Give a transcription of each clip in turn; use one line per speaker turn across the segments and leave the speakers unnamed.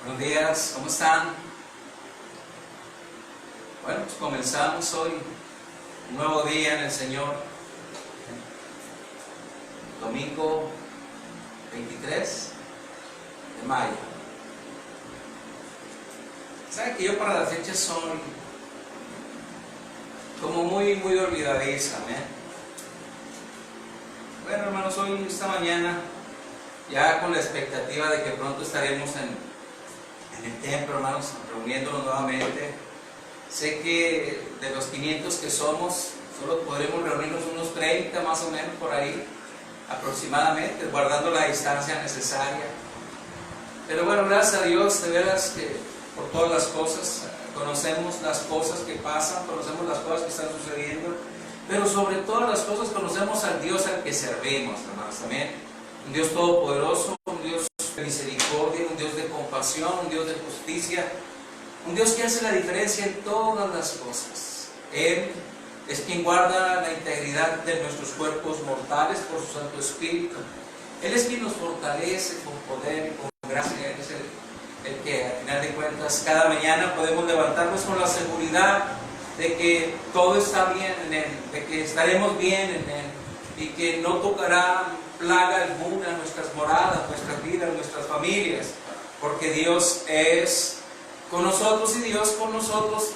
Buenos días, ¿cómo están? Bueno, pues comenzamos hoy un nuevo día en el Señor. Domingo 23 de mayo. ¿Saben que yo para la fecha soy como muy olvidadiza? Bueno, hermanos, hoy, esta mañana, ya con la expectativa de que pronto estaremos en el templo, hermanos, reuniéndonos nuevamente. Sé que de los 500 que somos, solo podremos reunirnos unos 30 más o menos por ahí, aproximadamente, guardando la distancia necesaria. Pero bueno, gracias a Dios, de veras que por todas las cosas, conocemos las cosas que pasan, conocemos las cosas que están sucediendo, pero sobre todas las cosas conocemos al Dios al que servimos, hermanos, también. Un Dios todopoderoso, un Dios de misericordia, un Dios de compasión, un Dios de justicia, un Dios que hace la diferencia en todas las cosas. Él es quien guarda la integridad de nuestros cuerpos mortales por su Santo Espíritu. Él es quien nos fortalece con poder y con gracia. Él es el que, al final de cuentas, cada mañana podemos levantarnos con la seguridad de que todo está bien en Él, de que estaremos bien en Él y que no tocará plaga alguna en nuestras moradas, nuestras vidas, nuestras familias, porque Dios es con nosotros y Dios con nosotros,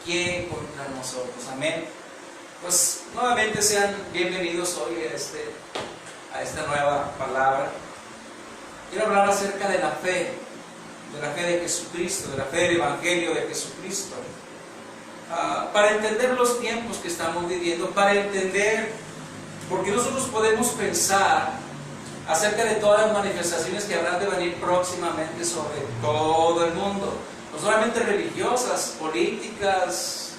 ¿quién contra nosotros? Amén. Pues nuevamente sean bienvenidos hoy a esta nueva palabra. Quiero hablar acerca de la fe de Jesucristo, de la fe del Evangelio de Jesucristo. Para entender los tiempos que estamos viviendo, para entender, porque nosotros podemos pensar acerca de todas las manifestaciones que habrán de venir próximamente sobre todo el mundo, no solamente religiosas, políticas,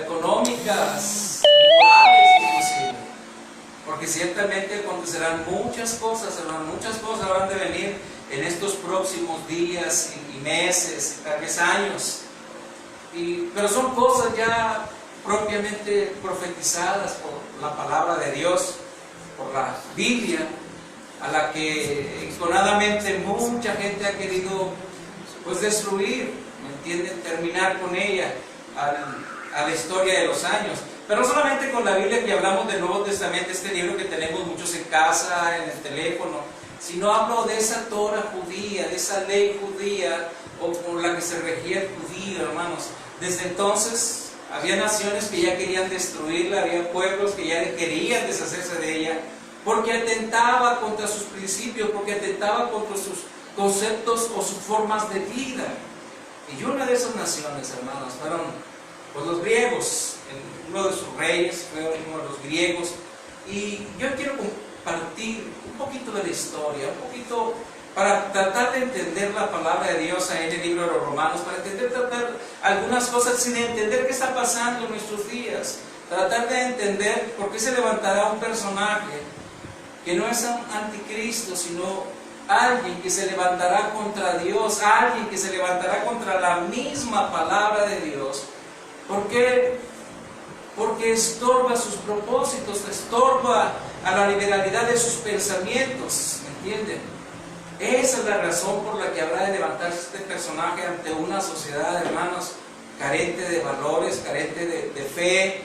económicas, morales inclusive, porque ciertamente acontecerán muchas cosas, hermano, muchas cosas habrán de venir en estos próximos días y meses, tal vez años. Pero son cosas ya propiamente profetizadas por la palabra de Dios, por la Biblia, a la que enconadamente mucha gente ha querido pues destruir, ¿me entienden? Terminar con ella a la historia de los años. Pero no solamente con la Biblia que hablamos del Nuevo Testamento, este libro que tenemos muchos en casa, en el teléfono, sino hablo de esa Torah judía, de esa ley judía, o por la que se regía el judío, hermanos. Desde entonces había naciones que ya querían destruirla, había pueblos que ya querían deshacerse de ella, porque atentaba contra sus principios, porque atentaba contra sus conceptos o sus formas de vida. Y una de esas naciones, hermanos, fueron pues, los griegos. Uno de sus reyes fue uno de los griegos. Y yo quiero compartir un poquito de la historia, un poquito para tratar de entender la palabra de Dios en el libro de los Romanos, para tratar algunas cosas sin entender qué está pasando en nuestros días, tratar de entender por qué se levantará un personaje que no es un anticristo, sino alguien que se levantará contra Dios, alguien que se levantará contra la misma palabra de Dios. ¿Por qué? Porque estorba sus propósitos, estorba a la liberalidad de sus pensamientos, ¿me entienden? Esa es la razón por la que habrá de levantarse este personaje ante una sociedad, hermanos, carente de valores, carente de fe,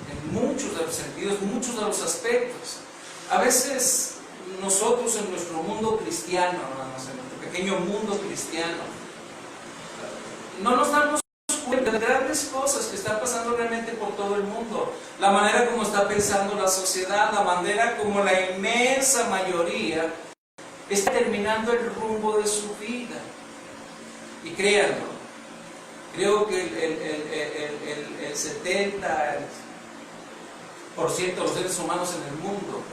en muchos de los sentidos, muchos de los aspectos. A veces nosotros en nuestro mundo cristiano, hermanos, en nuestro pequeño mundo cristiano, no nos damos cuenta de grandes cosas que están pasando realmente por todo el mundo. La manera como está pensando la sociedad, la manera como la inmensa mayoría está terminando el rumbo de su vida. Y créanlo, creo que el 70% de los seres humanos en el mundo,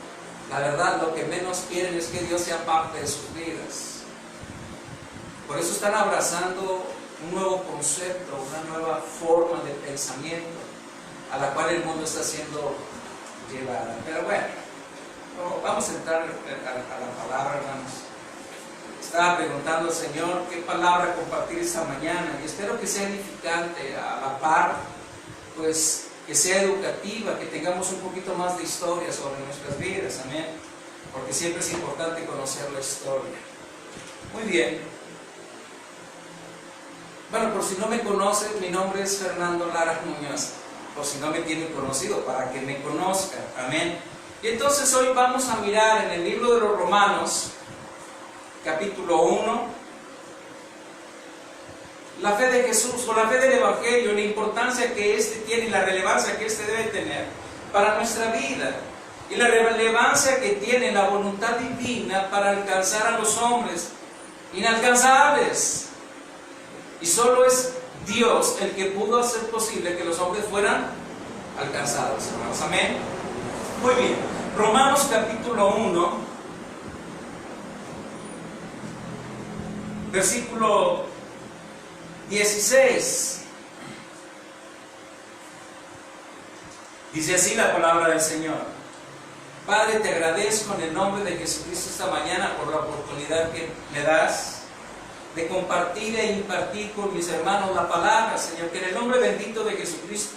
la verdad, lo que menos quieren es que Dios sea parte de sus vidas. Por eso están abrazando un nuevo concepto, una nueva forma de pensamiento a la cual el mundo está siendo llevada. Pero bueno, vamos a entrar a la palabra, hermanos. Estaba preguntando al Señor qué palabra compartir esta mañana y espero que sea edificante, a la par, pues que sea educativa, que tengamos un poquito más de historia sobre nuestras vidas, amén, porque siempre es importante conocer la historia. Muy bien. Bueno, por si no me conocen, mi nombre es Fernando Lara Muñoz. Por si no me tienen conocido, para que me conozcan. Amén. Y entonces hoy vamos a mirar en el libro de los Romanos, capítulo 1, la fe de Jesús o la fe del Evangelio, la importancia que éste tiene y la relevancia que éste debe tener para nuestra vida. Y la relevancia que tiene la voluntad divina para alcanzar a los hombres inalcanzables. Y solo es Dios el que pudo hacer posible que los hombres fueran alcanzados, hermanos. Amén. Muy bien. Romanos capítulo 1, versículo 16. Dice así la palabra del Señor. Padre, te agradezco en el nombre de Jesucristo esta mañana por la oportunidad que me das de compartir e impartir con mis hermanos la palabra, Señor, que en el nombre bendito de Jesucristo,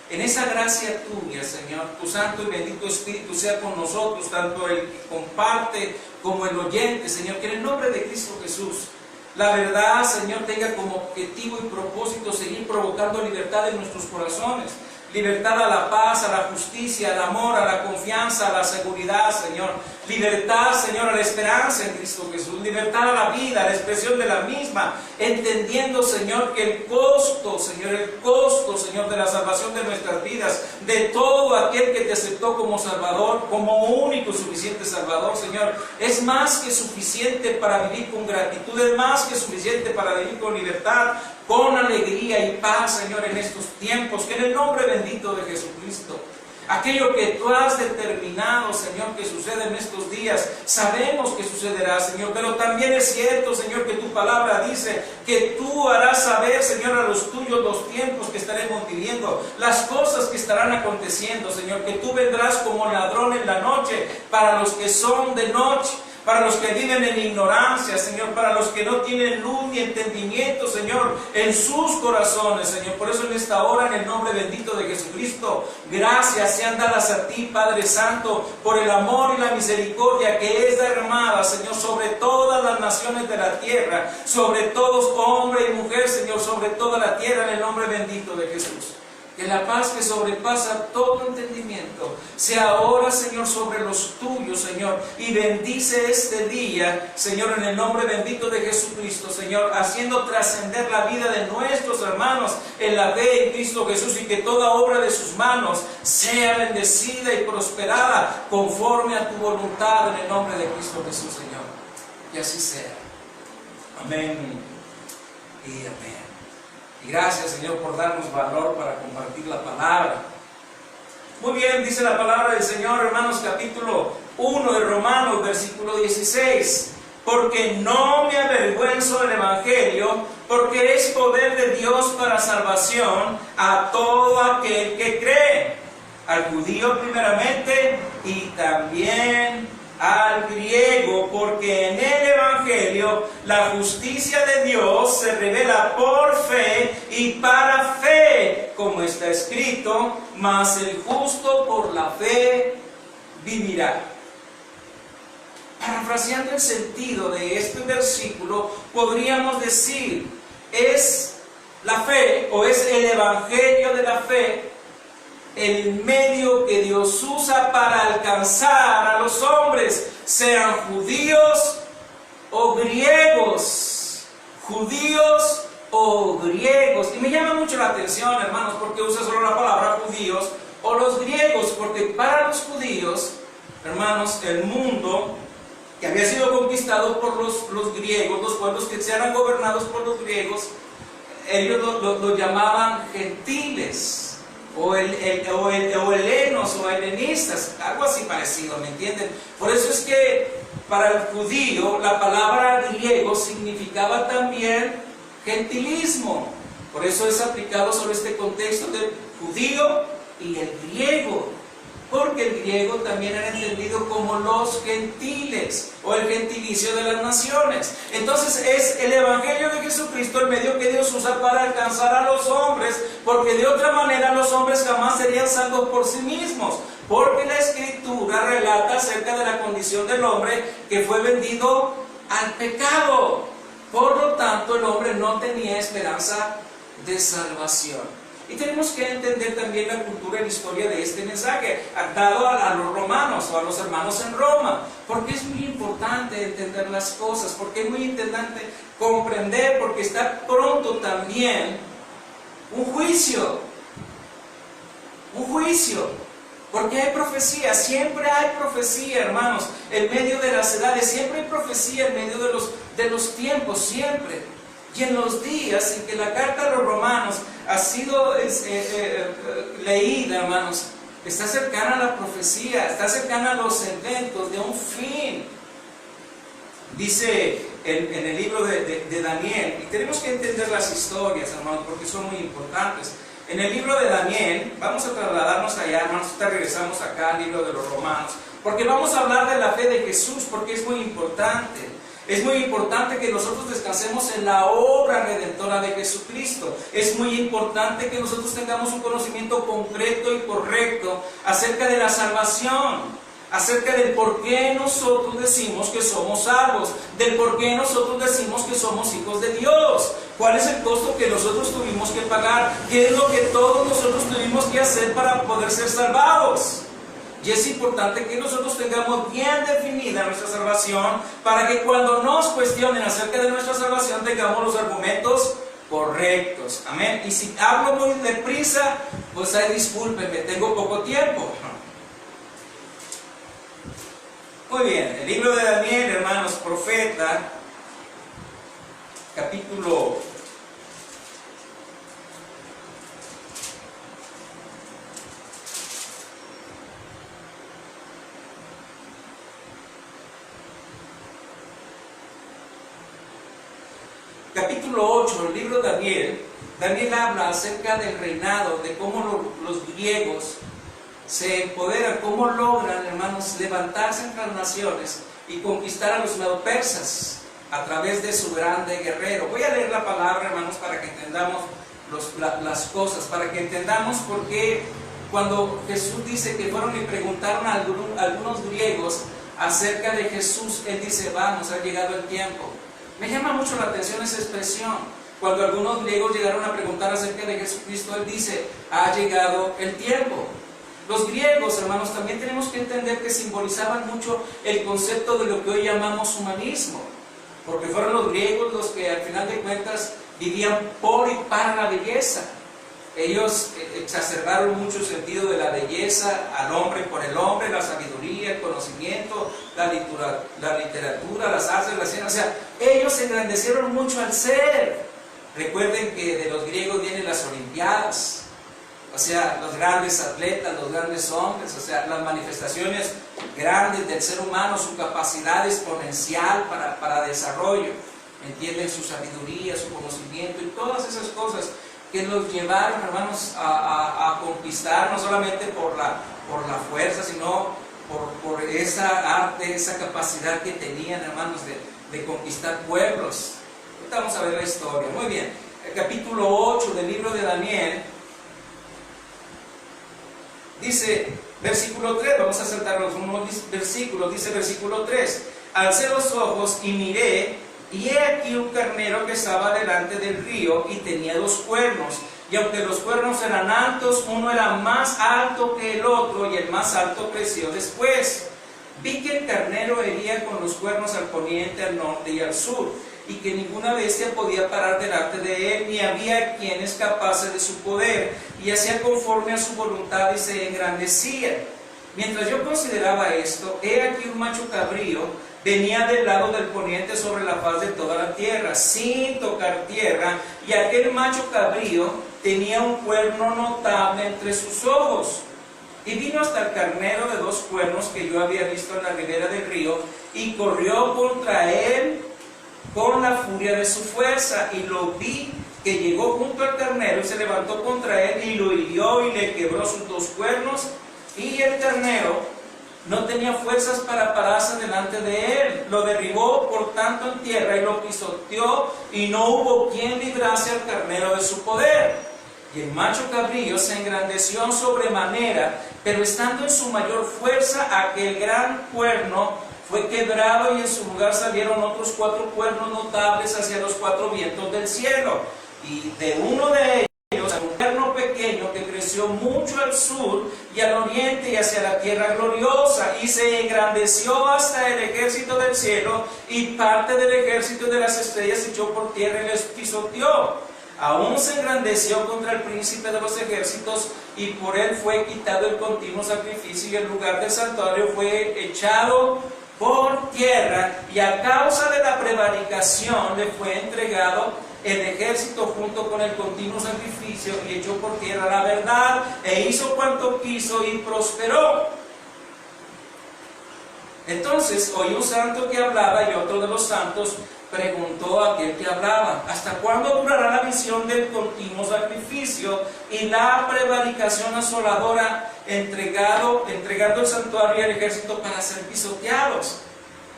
en esa gracia tuya, Señor, tu santo y bendito Espíritu sea con nosotros, tanto el que comparte como el oyente, Señor, que en el nombre de Cristo Jesús, la verdad, Señor, tenga como objetivo y propósito seguir provocando libertad en nuestros corazones. Libertad a la paz, a la justicia, al amor, a la confianza, a la seguridad, Señor. Libertad, Señor, a la esperanza en Cristo Jesús. Libertad a la vida, a la expresión de la misma. Entendiendo, Señor, que el costo, Señor, de la salvación de nuestras vidas, de todo aquel que te aceptó como Salvador, como único y suficiente Salvador, Señor, es más que suficiente para vivir con gratitud, es más que suficiente para vivir con libertad, con alegría y paz, Señor, en estos tiempos, que en el nombre bendito de Jesucristo, aquello que tú has determinado, Señor, que suceda en estos días, sabemos que sucederá, Señor, pero también es cierto, Señor, que tu palabra dice que tú harás saber, Señor, a los tuyos los tiempos que estaremos viviendo, las cosas que estarán aconteciendo, Señor, que tú vendrás como ladrón en la noche para los que son de noche, para los que viven en ignorancia, Señor, para los que no tienen luz ni entendimiento, Señor, en sus corazones, Señor. Por eso en esta hora, en el nombre bendito de Jesucristo, gracias sean dadas a ti, Padre Santo, por el amor y la misericordia que es derramada, Señor, sobre todas las naciones de la tierra, sobre todos, hombre y mujer, Señor, sobre toda la tierra, en el nombre bendito de Jesús. Que la paz que sobrepasa todo entendimiento sea ahora, Señor, sobre los tuyos, Señor. Y bendice este día, Señor, en el nombre bendito de Jesucristo, Señor, haciendo trascender la vida de nuestros hermanos en la fe en Cristo Jesús, y que toda obra de sus manos sea bendecida y prosperada conforme a tu voluntad en el nombre de Cristo Jesús, Señor. Y así sea. Amén y amén. Y gracias, Señor, por darnos valor para compartir la palabra. Muy bien, dice la palabra del Señor, hermanos, capítulo 1 de Romanos, versículo 16. Porque no me avergüenzo del Evangelio, porque es poder de Dios para salvación a todo aquel que cree, al judío primeramente y también al griego, porque en el Evangelio la justicia de Dios se revela por fe y para fe, como está escrito, mas el justo por la fe vivirá. Parafraseando el sentido de este versículo, podríamos decir, es la fe, o es el Evangelio de la fe, el medio que Dios usa para alcanzar a los hombres, sean judíos o griegos. Judíos o griegos. Y me llama mucho la atención, hermanos, porque usa solo la palabra judíos o los griegos, porque para los judíos, hermanos, el mundo que había sido conquistado por los griegos, los pueblos que eran gobernados por los griegos, ellos lo llamaban gentiles. O helenos o helenistas, algo así parecido, ¿me entienden? Por eso es que para el judío la palabra griego significaba también gentilismo. Por eso es aplicado sobre este contexto del judío y el griego, porque el griego también era entendido como los gentiles o el gentilicio de las naciones. Entonces es el Evangelio de Jesucristo el medio que Dios usa para alcanzar a los hombres, porque de otra manera los hombres jamás serían salvos por sí mismos, porque la Escritura relata acerca de la condición del hombre que fue vendido al pecado. Por lo tanto, el hombre no tenía esperanza de salvación. Y tenemos que entender también la cultura y la historia de este mensaje, dado a los romanos o a los hermanos en Roma, porque es muy importante entender las cosas, porque es muy importante comprender, porque está pronto también un juicio, porque hay profecía, siempre hay profecía, hermanos, en medio de las edades, siempre hay profecía en medio de los tiempos, siempre. Y en los días en que la carta a los romanos ha sido leída, hermanos, está cercana a la profecía, está cercana a los eventos de un fin. Dice en el libro de Daniel, y tenemos que entender las historias, hermanos, porque son muy importantes. En el libro de Daniel, vamos a trasladarnos allá, hermanos, ahorita regresamos acá al libro de los romanos, porque vamos a hablar de la fe de Jesús, porque es muy importante. Es muy importante que nosotros descansemos en la obra redentora de Jesucristo. Es muy importante que nosotros tengamos un conocimiento concreto y correcto acerca de la salvación, acerca del por qué nosotros decimos que somos salvos, del por qué nosotros decimos que somos hijos de Dios, cuál es el costo que nosotros tuvimos que pagar, qué es lo que todos nosotros tuvimos que hacer para poder ser salvados. Y es importante que nosotros tengamos bien definida nuestra salvación para que cuando nos cuestionen acerca de nuestra salvación tengamos los argumentos correctos. Amén. Y si hablo muy deprisa, pues ahí discúlpenme, tengo poco tiempo. Muy bien, el libro de Daniel, hermanos, profeta, capítulo 8, el libro de Daniel. Daniel habla acerca del reinado, de cómo los griegos se empoderan, cómo logran, hermanos, levantarse entre las naciones y conquistar a los medo-persas a través de su grande guerrero. Voy a leer la palabra, hermanos, para que entendamos las cosas, para que entendamos por qué cuando Jesús dice que fueron y preguntaron a algunos griegos acerca de Jesús, Él dice, vamos, ha llegado el tiempo. Me llama mucho la atención esa expresión. Cuando algunos griegos llegaron a preguntar acerca de Jesucristo, Él dice, ha llegado el tiempo. Los griegos, hermanos, también tenemos que entender que simbolizaban mucho el concepto de lo que hoy llamamos humanismo, porque fueron los griegos los que al final de cuentas vivían por y para la belleza. Ellos exacerbaron mucho el sentido de la belleza al hombre por el hombre, la sabiduría, el conocimiento, la literatura, las artes, la ciencia. O sea, ellos engrandecieron mucho al ser. Recuerden que de los griegos vienen las olimpiadas, o sea, los grandes atletas, los grandes hombres, o sea, las manifestaciones grandes del ser humano, su capacidad exponencial para desarrollo, ¿entienden? Su sabiduría, su conocimiento y todas esas cosas que los llevaron, hermanos, a conquistar, no solamente por la fuerza, sino por esa arte, esa capacidad que tenían, hermanos, de conquistar pueblos. Ahorita vamos a ver la historia. Muy bien, el capítulo 8 del libro de Daniel dice, versículo 3, vamos a saltarnos unos versículos, dice versículo 3, alcé los ojos y miré, y he aquí un carnero que estaba delante del río y tenía 2 cuernos, y aunque los cuernos eran altos, uno era más alto que el otro, y el más alto creció después. Vi que el carnero hería con los cuernos al poniente, al norte y al sur, y que ninguna bestia podía parar delante de él, ni había quien escapase de su poder, y hacía conforme a su voluntad y se engrandecía. Mientras yo consideraba esto, he aquí un macho cabrío venía del lado del poniente sobre la faz de toda la tierra, sin tocar tierra, y aquel macho cabrío tenía un cuerno notable entre sus ojos. Y vino hasta el carnero de 2 cuernos que yo había visto en la ribera del río, y corrió contra él con la furia de su fuerza, y lo vi que llegó junto al carnero y se levantó contra él y lo hirió y le quebró sus 2 cuernos, y el carnero no tenía fuerzas para pararse delante de él, lo derribó por tanto en tierra y lo pisoteó, y no hubo quien librase al carnero de su poder. Y el macho cabrío se engrandeció en sobremanera, pero estando en su mayor fuerza, aquel gran cuerno fue quebrado y en su lugar salieron otros 4 cuernos notables hacia los 4 vientos del cielo. Y de uno de ellos, un cuerno pequeño que creció mucho al sur y al oriente y hacia la tierra gloriosa, y se engrandeció hasta el ejército del cielo, y parte del ejército de las estrellas echó por tierra y les pisoteó. Aún se engrandeció contra el príncipe de los ejércitos, y por él fue quitado el continuo sacrificio, y el lugar del santuario fue echado por tierra, y a causa de la prevaricación le fue entregado el ejército junto con el continuo sacrificio, y echó por tierra la verdad, e hizo cuanto quiso y prosperó. Entonces oí un santo que hablaba, y otro de los santos preguntó a aquel que hablaba: ¿hasta cuándo durará la visión del continuo sacrificio y la prevaricación asoladora, entregando el santuario y el ejército para ser pisoteados?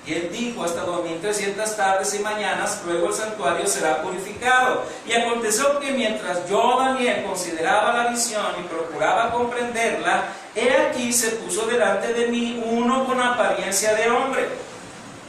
Y él dijo: hasta 2300 tardes y mañanas, luego el santuario será purificado. Y aconteció que mientras yo, Daniel, consideraba la visión y procuraba comprenderla, he aquí se puso delante de mí uno con apariencia de hombre.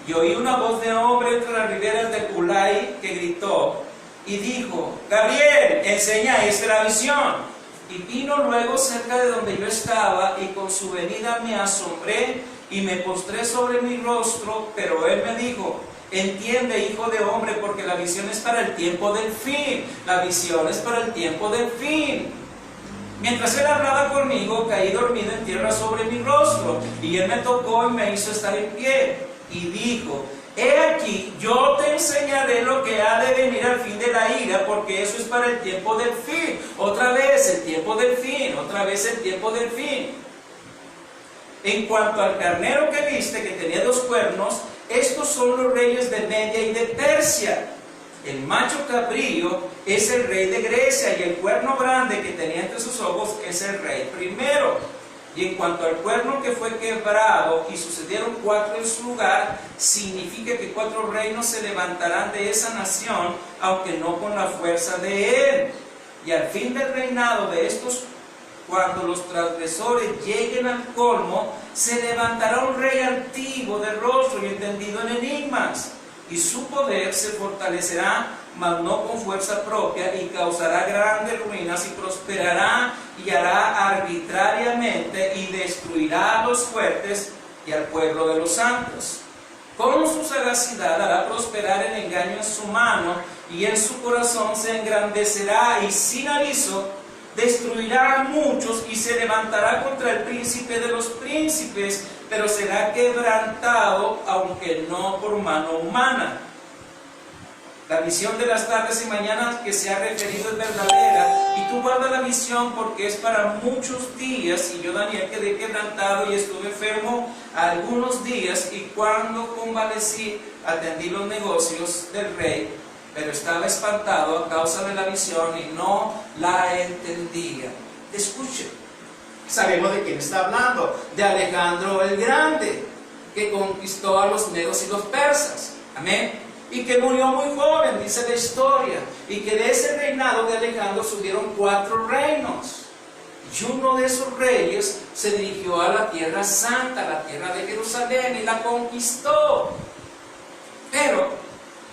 Y oí una voz de hombre entre las riberas de Ulai que gritó y dijo: Gabriel, enseña a este la visión. Y vino luego cerca de donde yo estaba, y con su venida me asombré y me postré sobre mi rostro. Pero él me dijo: entiende, hijo de hombre, porque la visión es para el tiempo del fin. La visión es para el tiempo del fin. Mientras él hablaba conmigo, caí dormido en tierra sobre mi rostro, y él me tocó y me hizo estar en pie. Y dijo: he aquí, yo te enseñaré lo que ha de venir al fin de la ira, porque eso es para el tiempo del fin. Otra vez el tiempo del fin, otra vez el tiempo del fin. En cuanto al carnero que viste, que tenía 2 cuernos, estos son los reyes de Media y de Persia. El macho cabrío es el rey de Grecia, y el cuerno grande que tenía entre sus ojos es el rey primero. Y en cuanto al cuerno que fue quebrado y sucedieron 4 en su lugar, significa que 4 reinos se levantarán de esa nación, aunque no con la fuerza de él. Y al fin del reinado de estos, cuando los transgresores lleguen al colmo, se levantará un rey altivo de rostro y entendido en enigmas, y su poder se fortalecerá, mas no con fuerza propia, y causará grandes ruinas, y prosperará y hará arbitrariamente, y destruirá a los fuertes y al pueblo de los santos. Con su sagacidad hará prosperar el engaño en su mano, y en su corazón se engrandecerá, y sin aviso destruirá a muchos, y se levantará contra el príncipe de los príncipes, pero será quebrantado, aunque no por mano humana. La visión de las tardes y mañanas que se ha referido es verdadera, y tú guarda la visión, porque es para muchos días. Y yo, Daniel, quedé quebrantado y estuve enfermo algunos días, y cuando convalecí atendí los negocios del rey, pero estaba espantado a causa de la visión y no la entendía. Escuche, sabemos de quién está hablando: de Alejandro el Grande, que conquistó a los medos y los persas. Amén. Y que murió muy joven, dice la historia, y que de ese reinado de Alejandro subieron 4 reinos. Y uno de esos reyes se dirigió a la tierra santa, la tierra de Jerusalén, y la conquistó. Pero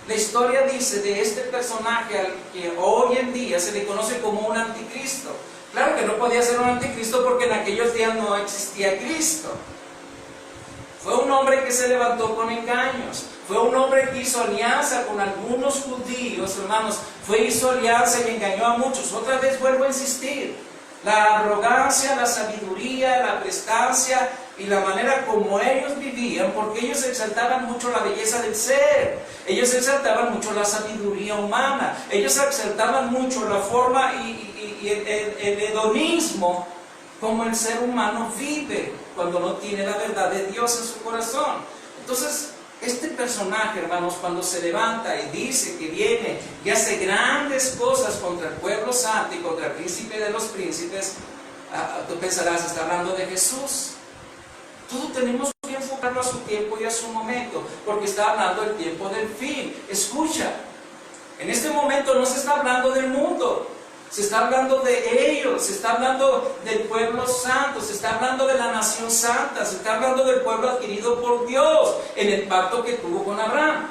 la historia dice de este personaje al que hoy en día se le conoce como un anticristo. Claro que no podía ser un anticristo, porque en aquellos días no existía Cristo. Fue un hombre que se levantó con engaños. Fue un hombre que hizo alianza con algunos judíos, hermanos. Hizo alianza y engañó a muchos. Otra vez vuelvo a insistir: la arrogancia, la sabiduría, la prestancia y la manera como ellos vivían, porque ellos exaltaban mucho la belleza del ser. Ellos exaltaban mucho la sabiduría humana. Ellos exaltaban mucho la forma y el hedonismo, como el ser humano vive cuando no tiene la verdad de Dios en su corazón. Entonces, este personaje, hermanos, cuando se levanta y dice que viene y hace grandes cosas contra el pueblo santo y contra el príncipe de los príncipes, tú pensarás, está hablando de Jesús. Todo tenemos que enfocarlo a su tiempo y a su momento, porque está hablando del tiempo del fin. Escucha, en este momento no se está hablando del mundo. Se está hablando de ellos, se está hablando del pueblo santo, se está hablando de la nación santa, se está hablando del pueblo adquirido por Dios en el pacto que tuvo con Abraham.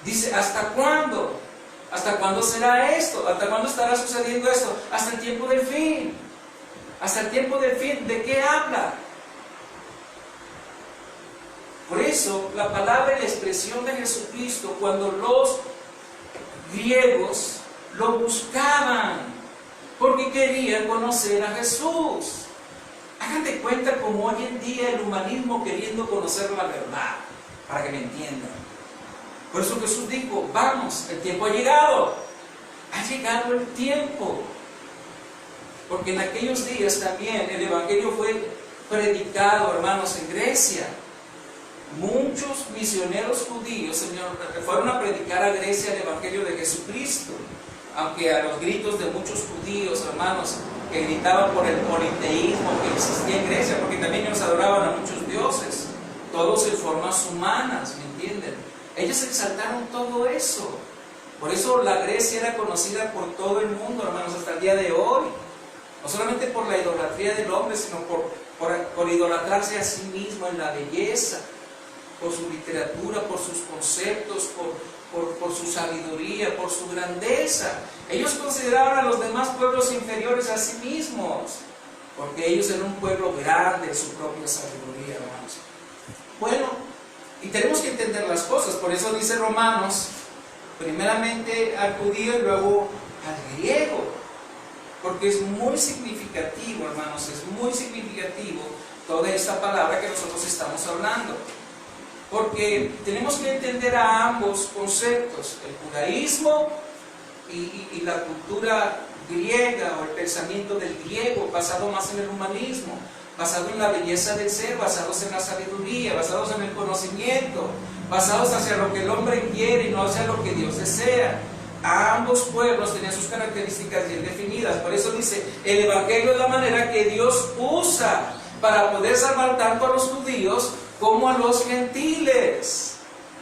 Dice, ¿hasta cuándo? ¿Hasta cuándo será esto? ¿Hasta cuándo estará sucediendo esto? Hasta el tiempo del fin. Hasta el tiempo del fin. ¿De qué habla? Por eso, la palabra y la expresión de Jesucristo, cuando los griegos lo buscaban, porque querían conocer a Jesús. Hagan de cuenta como hoy en día el humanismo queriendo conocer la verdad, para que me entiendan. Por eso Jesús dijo, vamos, el tiempo ha llegado el tiempo. Porque en aquellos días también el Evangelio fue predicado, hermanos, en Grecia. Muchos misioneros judíos fueron a predicar a Grecia el Evangelio de Jesucristo. Aunque a los gritos de muchos judíos, hermanos, que gritaban por el politeísmo que existía en Grecia, porque también ellos adoraban a muchos dioses, todos en formas humanas, ¿me entienden? Ellos exaltaron todo eso. Por eso la Grecia era conocida por todo el mundo, hermanos, hasta el día de hoy. No solamente por la idolatría del hombre, sino por idolatrarse a sí mismo en la belleza, por su literatura, por sus conceptos, por su sabiduría, por su grandeza. Ellos consideraban a los demás pueblos inferiores a sí mismos, porque ellos eran un pueblo grande en su propia sabiduría, hermanos. Bueno, y tenemos que entender las cosas, por eso dice Romanos, primeramente al judío y luego al griego, porque es muy significativo, hermanos, es muy significativo toda esta palabra que nosotros estamos hablando. Porque tenemos que entender a ambos conceptos, el judaísmo y la cultura griega o el pensamiento del griego, basado más en el humanismo, basado en la belleza del ser, basados en la sabiduría, basados en el conocimiento, basados hacia lo que el hombre quiere y no hacia lo que Dios desea. A ambos pueblos tenían sus características bien definidas. Por eso dice, el Evangelio es la manera que Dios usa para poder salvar tanto a los judíos como a los gentiles.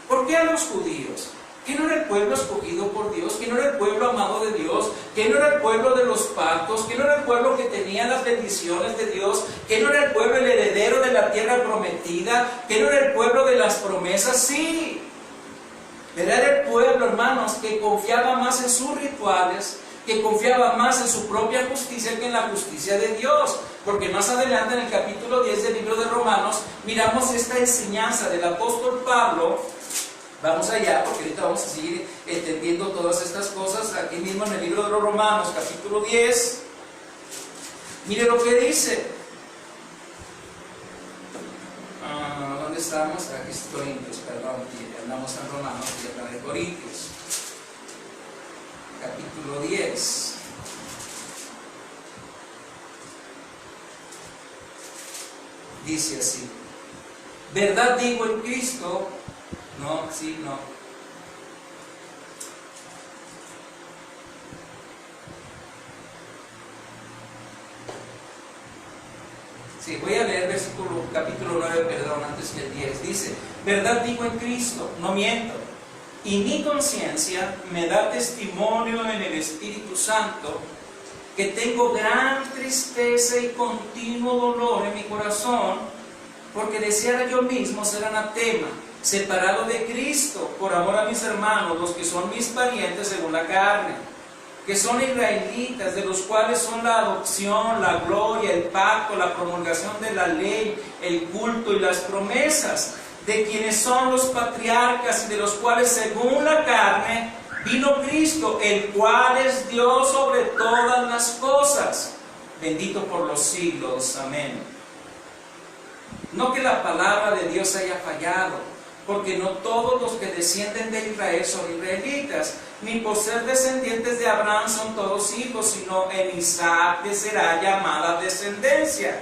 ¿Por qué a los judíos? ¿Que no era el pueblo escogido por Dios? ¿Que no era el pueblo amado de Dios? ¿Que no era el pueblo de los pactos? ¿Que no era el pueblo que tenía las bendiciones de Dios? ¿Que no era el pueblo el heredero de la tierra prometida? ¿Que no era el pueblo de las promesas? Sí. Pero era el pueblo, hermanos, que confiaba más en sus rituales, que confiaba más en su propia justicia que en la justicia de Dios. Porque más adelante en el capítulo 10 del libro de Romanos miramos esta enseñanza del apóstol Pablo. Vamos allá, porque ahorita vamos a seguir entendiendo todas estas cosas aquí mismo en el libro de los Romanos, capítulo 10. Mire lo que dice. ¿Dónde estamos? Aquí es Corintios, perdón, andamos en Romanos y acá de Corintios. Capítulo 10. Dice así: verdad digo en Cristo. No, sí, no. Sí, voy a leer capítulo 9, perdón, antes que el 10. Dice: verdad digo en Cristo, no miento, y mi conciencia me da testimonio en el Espíritu Santo que tengo gran tristeza y continuo dolor en mi corazón, porque deseara yo mismo ser anatema, separado de Cristo, por amor a mis hermanos, los que son mis parientes según la carne, que son israelitas, de los cuales son la adopción, la gloria, el pacto, la promulgación de la ley, el culto y las promesas, de quienes son los patriarcas y de los cuales según la carne vino Cristo, el cual es Dios sobre todas las cosas, bendito por los siglos. Amén. No que la palabra de Dios haya fallado, porque no todos los que descienden de Israel son israelitas, ni por ser descendientes de Abraham son todos hijos, sino en Isaac que será llamada descendencia.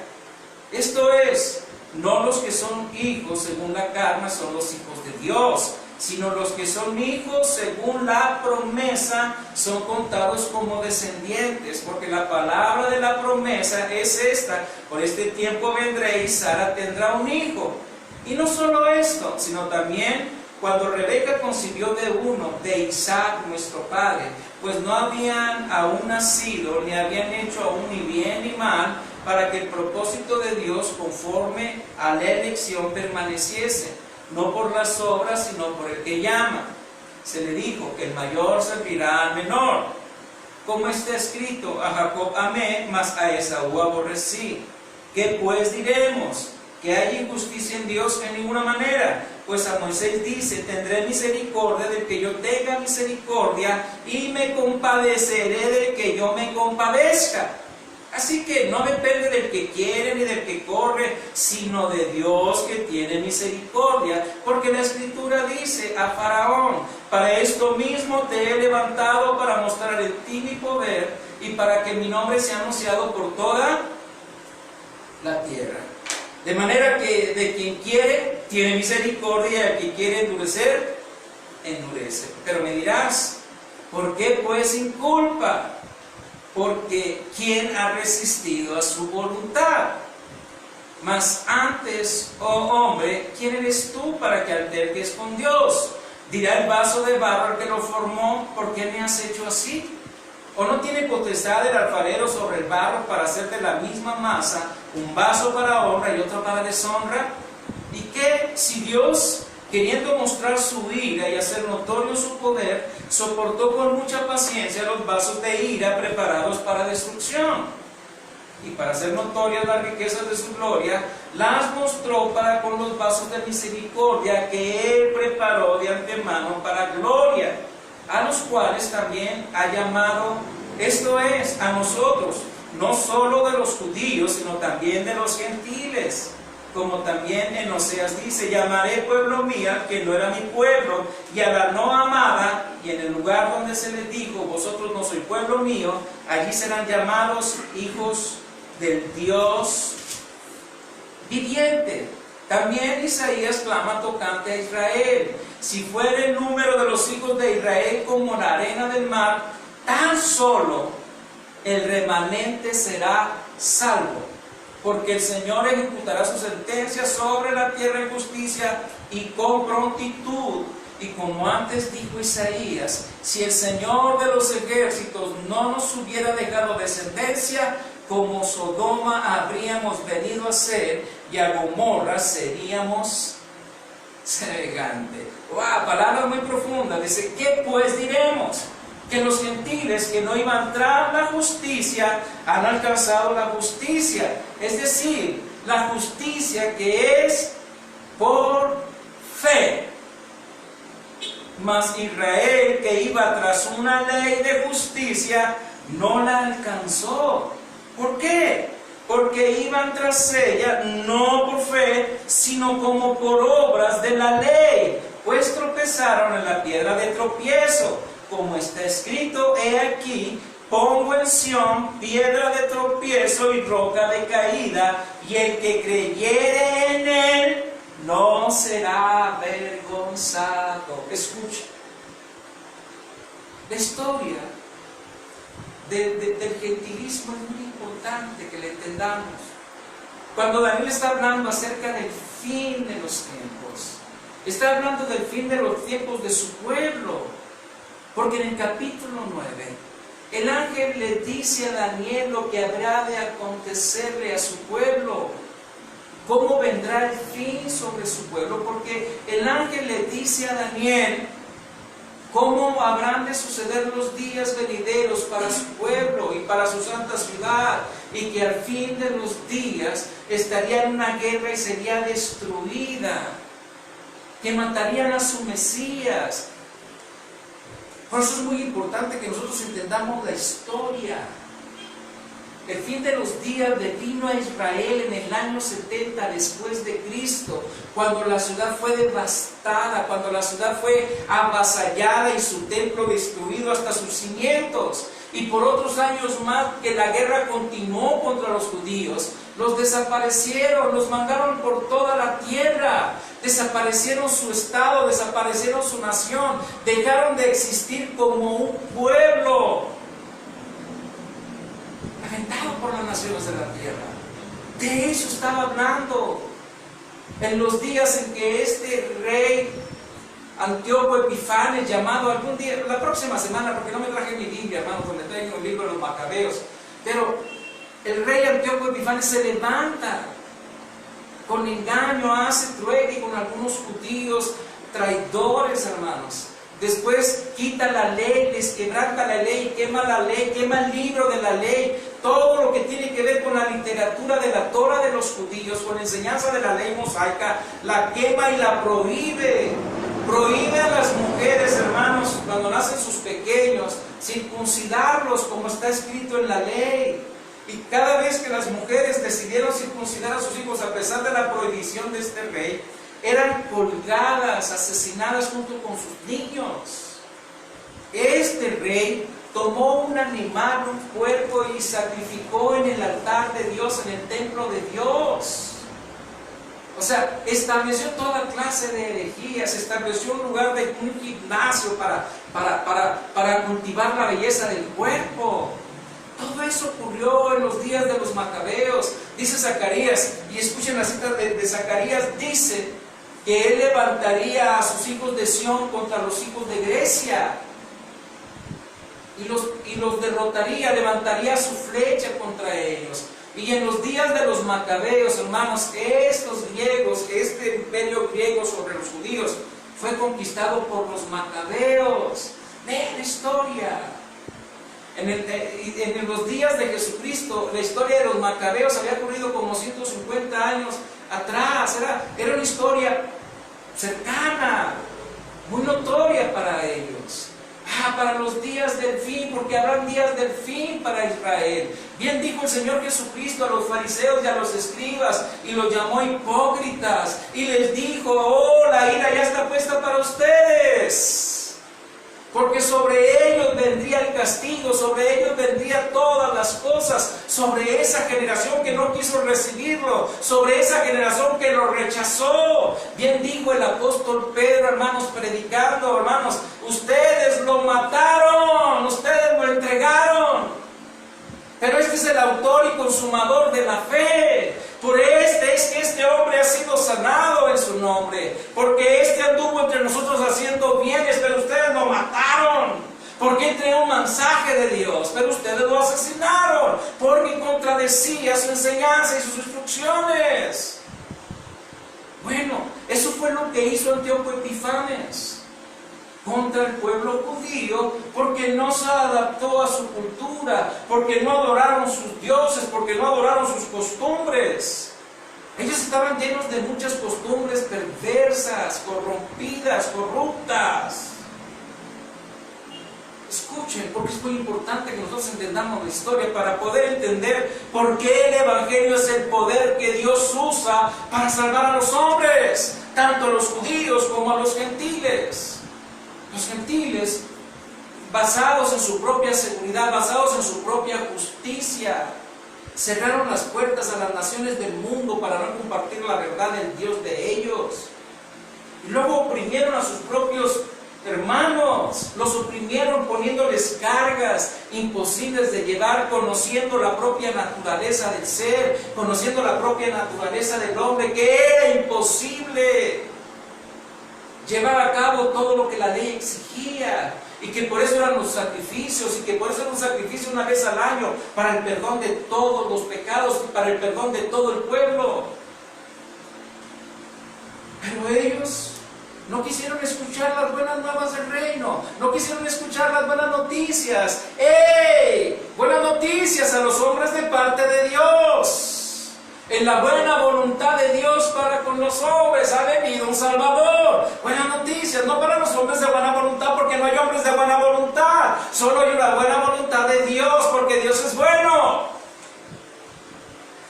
Esto es, no los que son hijos según la carne son los hijos de Dios, sino los que son hijos según la promesa son contados como descendientes, porque la palabra de la promesa es esta: por este tiempo vendré y Sara tendrá un hijo. Y no solo esto, sino también cuando Rebeca concibió de uno, de Isaac nuestro padre, pues no habían aún nacido, ni habían hecho aún ni bien ni mal, para que el propósito de Dios conforme a la elección permaneciese, no por las obras, sino por el que llama. Se le dijo que el mayor servirá al menor. Como está escrito, a Jacob amé, mas a Esaú aborrecí. ¿Qué pues diremos? ¿Que hay injusticia en Dios? En ninguna manera. Pues a Moisés dice, tendré misericordia del que yo tenga misericordia, y me compadeceré del que yo me compadezca. Así que no depende del que quiere ni del que corre, sino de Dios que tiene misericordia. Porque la Escritura dice a Faraón, para esto mismo te he levantado, para mostrar en ti mi poder, y para que mi nombre sea anunciado por toda la tierra. De manera que de quien quiere, tiene misericordia, y al que quiere endurecer, endurece. Pero me dirás, ¿por qué pues sin culpa? Porque ¿quién ha resistido a su voluntad? Mas antes, oh hombre, ¿quién eres tú para que alterques con Dios? Dirá el vaso de barro al que lo formó, ¿por qué me has hecho así? ¿O no tiene potestad el alfarero sobre el barro para hacer de la misma masa un vaso para honra y otro para deshonra? ¿Y qué si Dios, queriendo mostrar su ira y hacer notorio su poder, soportó con mucha paciencia los vasos de ira preparados para destrucción? Y para hacer notorias las riquezas de su gloria, las mostró para con los vasos de misericordia que Él preparó de antemano para gloria, a los cuales también ha llamado, esto es, a nosotros, no solo de los judíos, sino también de los gentiles. Como también en Oseas dice, llamaré pueblo mío que no era mi pueblo, y a la no amada, y en el lugar donde se les dijo, vosotros no sois pueblo mío, allí serán llamados hijos del Dios viviente. También Isaías clama tocante a Israel, si fuera el número de los hijos de Israel como la arena del mar, tan solo el remanente será salvo. Porque el Señor ejecutará su sentencia sobre la tierra en justicia y con prontitud. Y como antes dijo Isaías, si el Señor de los ejércitos no nos hubiera dejado descendencia, como Sodoma habríamos venido a ser, y a Gomorra seríamos semejante. ¡Wow! Palabra muy profunda. Dice, ¿qué pues diremos? Que los gentiles que no iban tras la justicia han alcanzado la justicia, es decir, la justicia que es por fe. Mas Israel, que iba tras una ley de justicia, no la alcanzó. ¿Por qué? Porque iban tras ella no por fe, sino como por obras de la ley, pues tropezaron en la piedra de tropiezo. Como está escrito, he aquí, pongo en Sión piedra de tropiezo y roca de caída, y el que creyere en él no será avergonzado. Escucha, la historia del gentilismo es muy importante que la entendamos. Cuando Daniel está hablando acerca del fin de los tiempos, está hablando del fin de los tiempos de su pueblo. Porque en el capítulo 9, el ángel le dice a Daniel lo que habrá de acontecerle a su pueblo, cómo vendrá el fin sobre su pueblo, porque el ángel le dice a Daniel cómo habrán de suceder los días venideros para su pueblo y para su santa ciudad, y que al fin de los días estaría en una guerra y sería destruida, que matarían a su Mesías. Por eso es muy importante que nosotros entendamos la historia. El fin de los días vino a Israel en el año 70 después de Cristo, cuando la ciudad fue devastada, cuando la ciudad fue avasallada y su templo destruido hasta sus cimientos. Y por otros años más que la guerra continuó contra los judíos, los desaparecieron, los mandaron por toda la tierra, desaparecieron su estado, desaparecieron su nación, dejaron de existir como un pueblo, aventado por las naciones de la tierra. De eso estaba hablando en los días en que este rey Antíoco Epifanes, llamado algún día, la próxima semana, porque no me traje mi Biblia, hermanos, donde traigo el libro de los Macabeos, pero el rey Antíoco Epifanes se levanta con engaño, hace trueque con algunos judíos traidores, hermanos. Después quita la ley, les quebranta la ley, quema el libro de la ley, todo lo que tiene que ver con la literatura de la Torah de los judíos, con la enseñanza de la ley mosaica, la quema y la prohíbe. Prohíbe a las mujeres, hermanos, cuando nacen sus pequeños, circuncidarlos como está escrito en la ley. Y cada vez que las mujeres decidieron circuncidar a sus hijos, a pesar de la prohibición de este rey, eran colgadas, asesinadas junto con sus niños. Este rey tomó un animal, un cuerpo, y sacrificó en el altar de Dios, en el templo de Dios. O sea, estableció toda clase de herejías, estableció un lugar de un gimnasio para cultivar la belleza del cuerpo. Todo eso ocurrió en los días de los Macabeos. Dice Zacarías, y escuchen la cita de Zacarías, dice que él levantaría a sus hijos de Sión contra los hijos de Grecia y los derrotaría, levantaría su flecha contra ellos. Y en los días de los Macabeos, hermanos, estos griegos, este imperio griego sobre los judíos fue conquistado por los Macabeos. Vean la historia. En los días de Jesucristo, la historia de los Macabeos había ocurrido como 150 años atrás. Era una historia cercana, muy notoria para ellos. Para los días del fin, porque habrán días del fin para Israel. Bien dijo el Señor Jesucristo a los fariseos y a los escribas, y los llamó hipócritas, y les dijo: oh, la ira ya está puesta para ustedes, porque sobre ellos vendría el castigo, sobre ellos vendría todas las cosas, sobre esa generación que no quiso recibirlo, sobre esa generación que lo rechazó. Bien dijo el apóstol Pedro, hermanos, predicando, hermanos: ustedes lo mataron, ustedes lo entregaron, pero este es el autor y consumador de la fe. Por este es que este hombre ha sido sanado en su nombre, porque este anduvo entre nosotros haciendo bienes, pero ustedes lo mataron. Porque él traía un mensaje de Dios, pero ustedes lo asesinaron, porque contradecía su enseñanza y sus instrucciones. Bueno, eso fue lo que hizo Antíoco Epifanes contra el pueblo judío, porque no se adaptó a su cultura, porque no adoraron sus dioses, porque no adoraron sus costumbres. Ellos estaban llenos de muchas costumbres perversas, corrompidas, corruptas. Escuchen, porque es muy importante que nosotros entendamos la historia para poder entender por qué el Evangelio es el poder que Dios usa para salvar a los hombres, tanto a los judíos como a los gentiles. Los gentiles, basados en su propia seguridad, basados en su propia justicia, cerraron las puertas a las naciones del mundo para no compartir la verdad del Dios de ellos. Y luego oprimieron a sus propios hermanos, los oprimieron poniéndoles cargas imposibles de llevar, conociendo la propia naturaleza del ser, conociendo la propia naturaleza del hombre, que era imposible llevar a cabo todo lo que la ley exigía, y que por eso eran los sacrificios, y que por eso era un sacrificio una vez al año para el perdón de todos los pecados y para el perdón de todo el pueblo. Pero ellos no quisieron escuchar las buenas nuevas del reino, no quisieron escuchar las buenas noticias. ¡Ey! Buenas noticias a los hombres de parte de Dios. En la buena voluntad de Dios para con los hombres ha venido un Salvador. Buenas noticias, no para los hombres de buena voluntad, porque no hay hombres de buena voluntad. Solo hay una buena voluntad de Dios, porque Dios es bueno.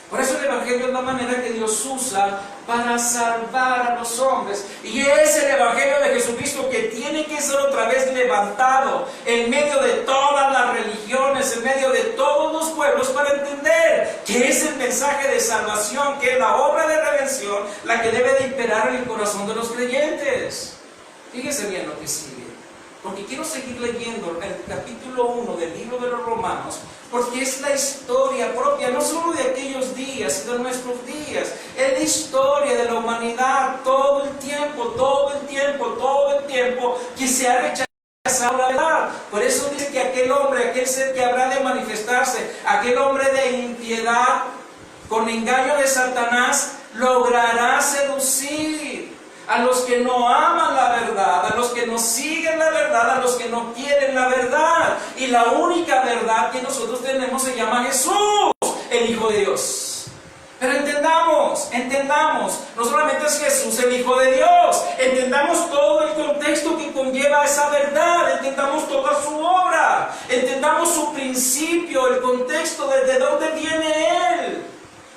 Por eso el Evangelio es la manera que Dios usa para salvar a los hombres. Y es el Evangelio de Jesucristo que tiene que ser otra vez levantado en medio de todas las religiones, en medio de todos los pueblos, para entender que es el mensaje de salvación, que es la obra de redención, la que debe de imperar en el corazón de los creyentes. Fíjese bien lo que sigue. porque quiero seguir leyendo el capítulo 1 del libro de los Romanos, porque es la historia propia, no solo de aquellos días, sino de nuestros días. Es la historia de la humanidad todo el tiempo, que se ha rechazado la verdad. Por eso dice que aquel hombre, aquel ser que habrá de manifestarse, aquel hombre de impiedad, con engaño de Satanás, logrará seducir a los que no aman la verdad, a los que no siguen la verdad, a los que no quieren la verdad. Y la única verdad que nosotros tenemos se llama Jesús, el Hijo de Dios. Pero entendamos, no solamente es Jesús el Hijo de Dios, entendamos todo el contexto que conlleva esa verdad, entendamos toda su obra, entendamos su principio, el contexto, desde dónde viene Él.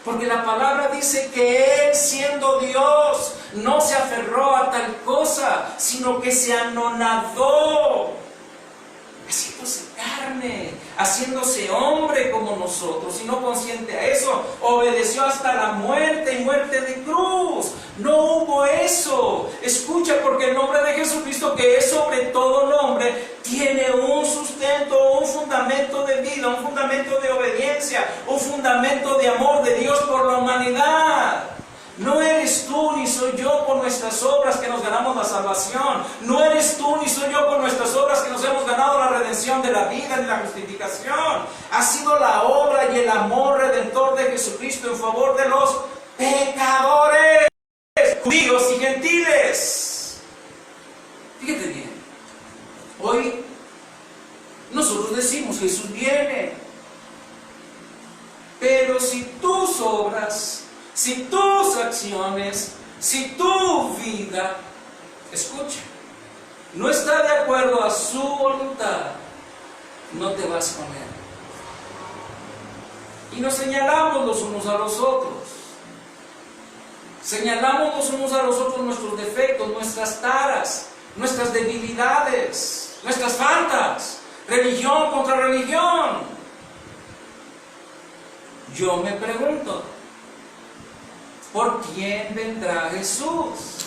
Porque la palabra dice que Él, siendo Dios, no se aferró a tal cosa, sino que se anonadó, haciéndose carne, haciéndose hombre como nosotros, y no consciente a eso, obedeció hasta la muerte y muerte de cruz. No hubo eso. Escucha, porque el nombre de Jesucristo, que es sobre todo nombre, tiene un sustento, un fundamento de vida, un fundamento de obediencia, un fundamento de amor de Dios por la humanidad. No eres tú ni soy yo por nuestras obras que nos ganamos la salvación. No eres tú ni soy yo por nuestras obras que nos hemos ganado la redención de la vida ni la justificación. Ha sido la obra y el amor redentor de Jesucristo en favor de los pecadores, judíos y gentiles. Fíjate bien, hoy nosotros decimos Jesús viene, pero si tus obras, si tus acciones, si tu vida, escucha, no está de acuerdo a su voluntad, no te vas con Él. Y nos señalamos los unos a los otros. Señalamos los unos a los otros nuestros defectos, nuestras taras, nuestras debilidades, nuestras faltas, religión contra religión. Yo me pregunto, ¿por quién vendrá Jesús?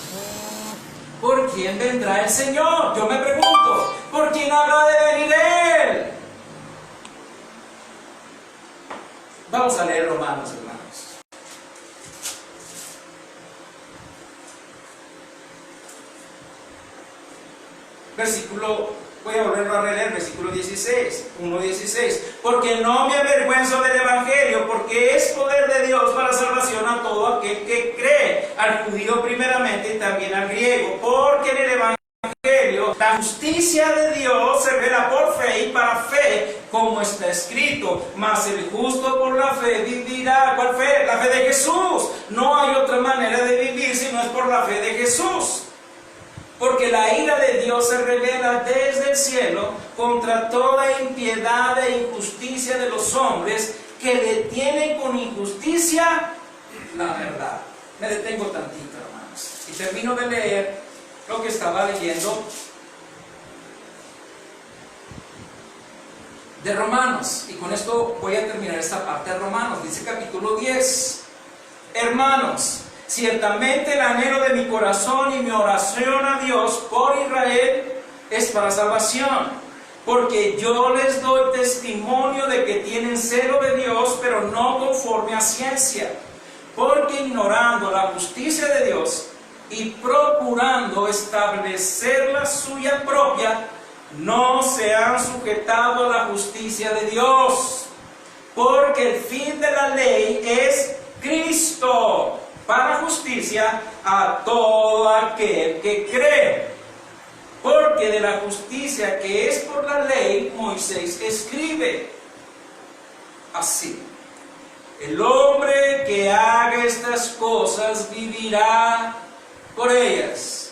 ¿Por quién vendrá el Señor? Yo me pregunto, ¿por quién habrá de venir Él? Vamos a leer Romanos, hermanos. Voy a volverlo a releer, versículo 16, 1:16. Porque no me avergüenzo del Evangelio, porque es poder de Dios para salvación a todo aquel que cree, al judío primeramente y también al griego. Porque en el Evangelio la justicia de Dios se revela por fe y para fe, como está escrito. Mas el justo por la fe vivirá. ¿Cuál fe? La fe de Jesús. No hay otra manera de vivir si no es por la fe de Jesús. Porque la ira de Dios se revela desde el cielo contra toda impiedad e injusticia de los hombres que detienen con injusticia la verdad. Me detengo tantito, hermanos, y termino de leer lo que estaba leyendo de Romanos. Y con esto voy a terminar esta parte de Romanos. Dice capítulo 10. Hermanos, ciertamente el anhelo de mi corazón y mi oración a Dios por Israel es para salvación, porque yo les doy testimonio de que tienen celo de Dios, pero no conforme a ciencia, porque ignorando la justicia de Dios y procurando establecer la suya propia, no se han sujetado a la justicia de Dios, porque el fin de la ley es Cristo, para justicia a todo aquel que cree. Porque de la justicia que es por la ley, Moisés escribe así: el hombre que haga estas cosas vivirá por ellas.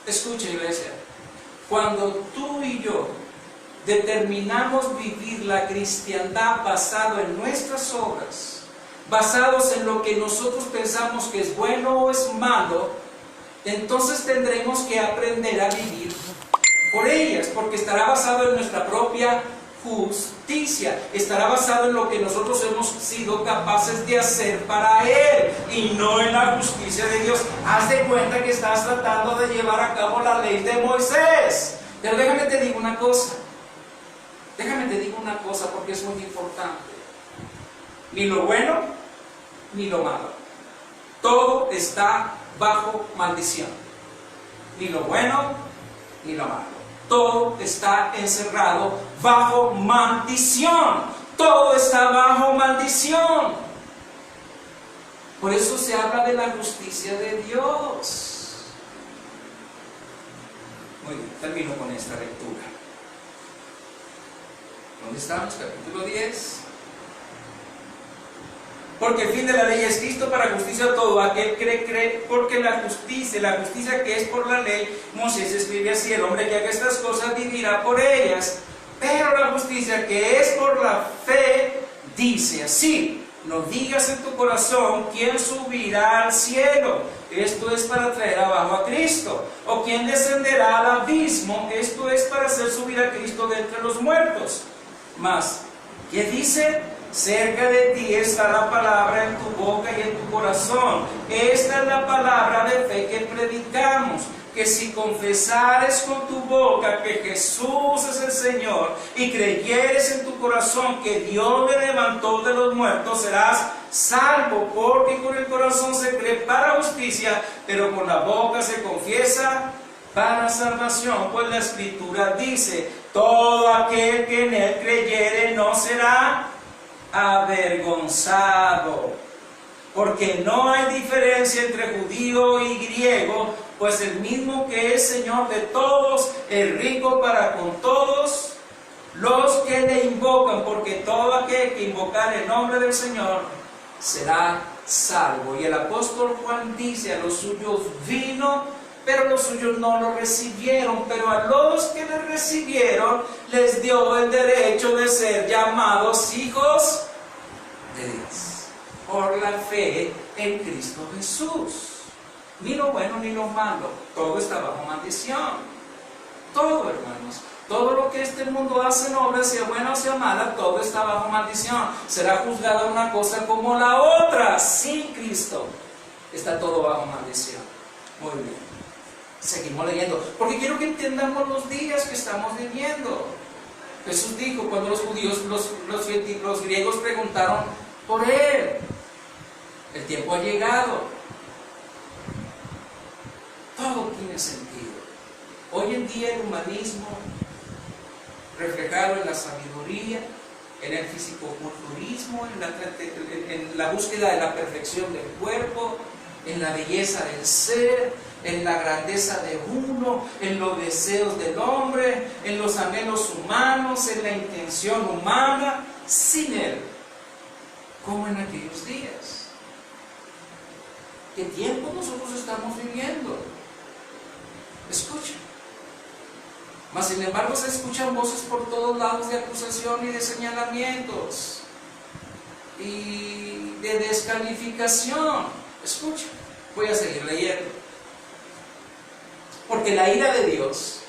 Escucha, iglesia, cuando tú y yo determinamos vivir la cristiandad basado en nuestras obras, basados en lo que nosotros pensamos que es bueno o es malo, entonces tendremos que aprender a vivir por ellas, porque estará basado en nuestra propia justicia, estará basado en lo que nosotros hemos sido capaces de hacer para Él y no en la justicia de Dios. Haz de cuenta que estás tratando de llevar a cabo la ley de Moisés. Pero déjame te digo una cosa. Déjame te digo una cosa porque es muy importante. Ni lo bueno, ni lo malo. Todo está bajo maldición. Ni lo bueno, ni lo malo. Todo está encerrado bajo maldición. Todo está bajo maldición. Por eso se habla de la justicia de Dios. Muy bien, termino con esta lectura. ¿Dónde estamos? Capítulo 10. Porque el fin de la ley es Cristo para justicia a todo aquel que cree, porque la justicia que es por la ley, Moisés escribe así: el hombre que haga estas cosas vivirá por ellas. Pero la justicia que es por la fe dice así: no digas en tu corazón quién subirá al cielo, esto es para traer abajo a Cristo, o quién descenderá al abismo, esto es para hacer subir a Cristo de entre los muertos. Mas, ¿qué dice? Cerca de ti está la palabra en tu boca y en tu corazón. Esta es la palabra de fe que predicamos, que si confesares con tu boca que Jesús es el Señor y creyeres en tu corazón que Dios le levantó de los muertos, serás salvo, porque con el corazón se cree para justicia, pero con la boca se confiesa para salvación. Pues la Escritura dice: todo aquel que en él creyere no será avergonzado, porque no hay diferencia entre judío y griego, pues el mismo que es Señor de todos es rico para con todos los que le invocan, porque todo aquel que invocar el nombre del Señor será salvo. Y el apóstol Juan dice: a los suyos vino, pero los suyos no lo recibieron, pero a los que le recibieron les dio el derecho de ser llamados hijos de Dios, por la fe en Cristo Jesús. Ni lo bueno ni lo malo, todo está bajo maldición. Todo, hermanos, todo lo que este mundo hace en obra, sea buena o sea mala, todo está bajo maldición. Será juzgada una cosa como la otra. Sin Cristo está todo bajo maldición. Muy bien. Seguimos leyendo, porque quiero que entendamos los días que estamos viviendo. Jesús dijo, cuando los judíos, los griegos preguntaron por Él, el tiempo ha llegado. Todo tiene sentido. Hoy en día el humanismo, reflejado en la sabiduría, en el fisicoculturismo, en la búsqueda de la perfección del cuerpo, en la belleza del ser, en la grandeza de uno, en los deseos del hombre, en los anhelos humanos, en la intención humana, sin Él, como en aquellos días. ¿Qué tiempo nosotros estamos viviendo? Escuchen. Mas sin embargo se escuchan voces por todos lados de acusación y de señalamientos y de descalificación. Escuchen, voy a seguir leyendo. Porque la ira de Dios,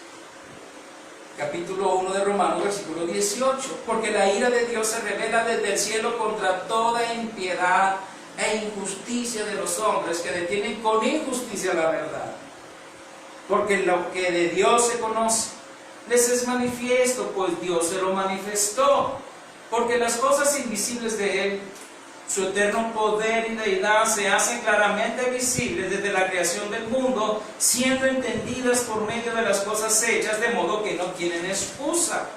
capítulo 1 de Romanos, versículo 18, porque la ira de Dios se revela desde el cielo contra toda impiedad e injusticia de los hombres que detienen con injusticia la verdad. Porque lo que de Dios se conoce les es manifiesto, pues Dios se lo manifestó. Porque las cosas invisibles de Él, su eterno poder y deidad, se hacen claramente visibles desde la creación del mundo, siendo entendidas por medio de las cosas hechas, de modo que no tienen excusa.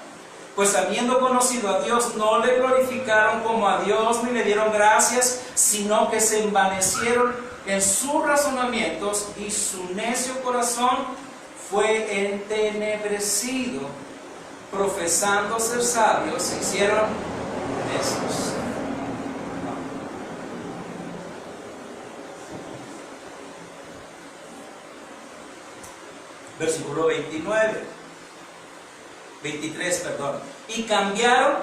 Pues habiendo conocido a Dios, no le glorificaron como a Dios, ni le dieron gracias, sino que se envanecieron en sus razonamientos, y su necio corazón fue entenebrecido. Profesando ser sabios, se hicieron necios. Versículo 23, perdón. Y cambiaron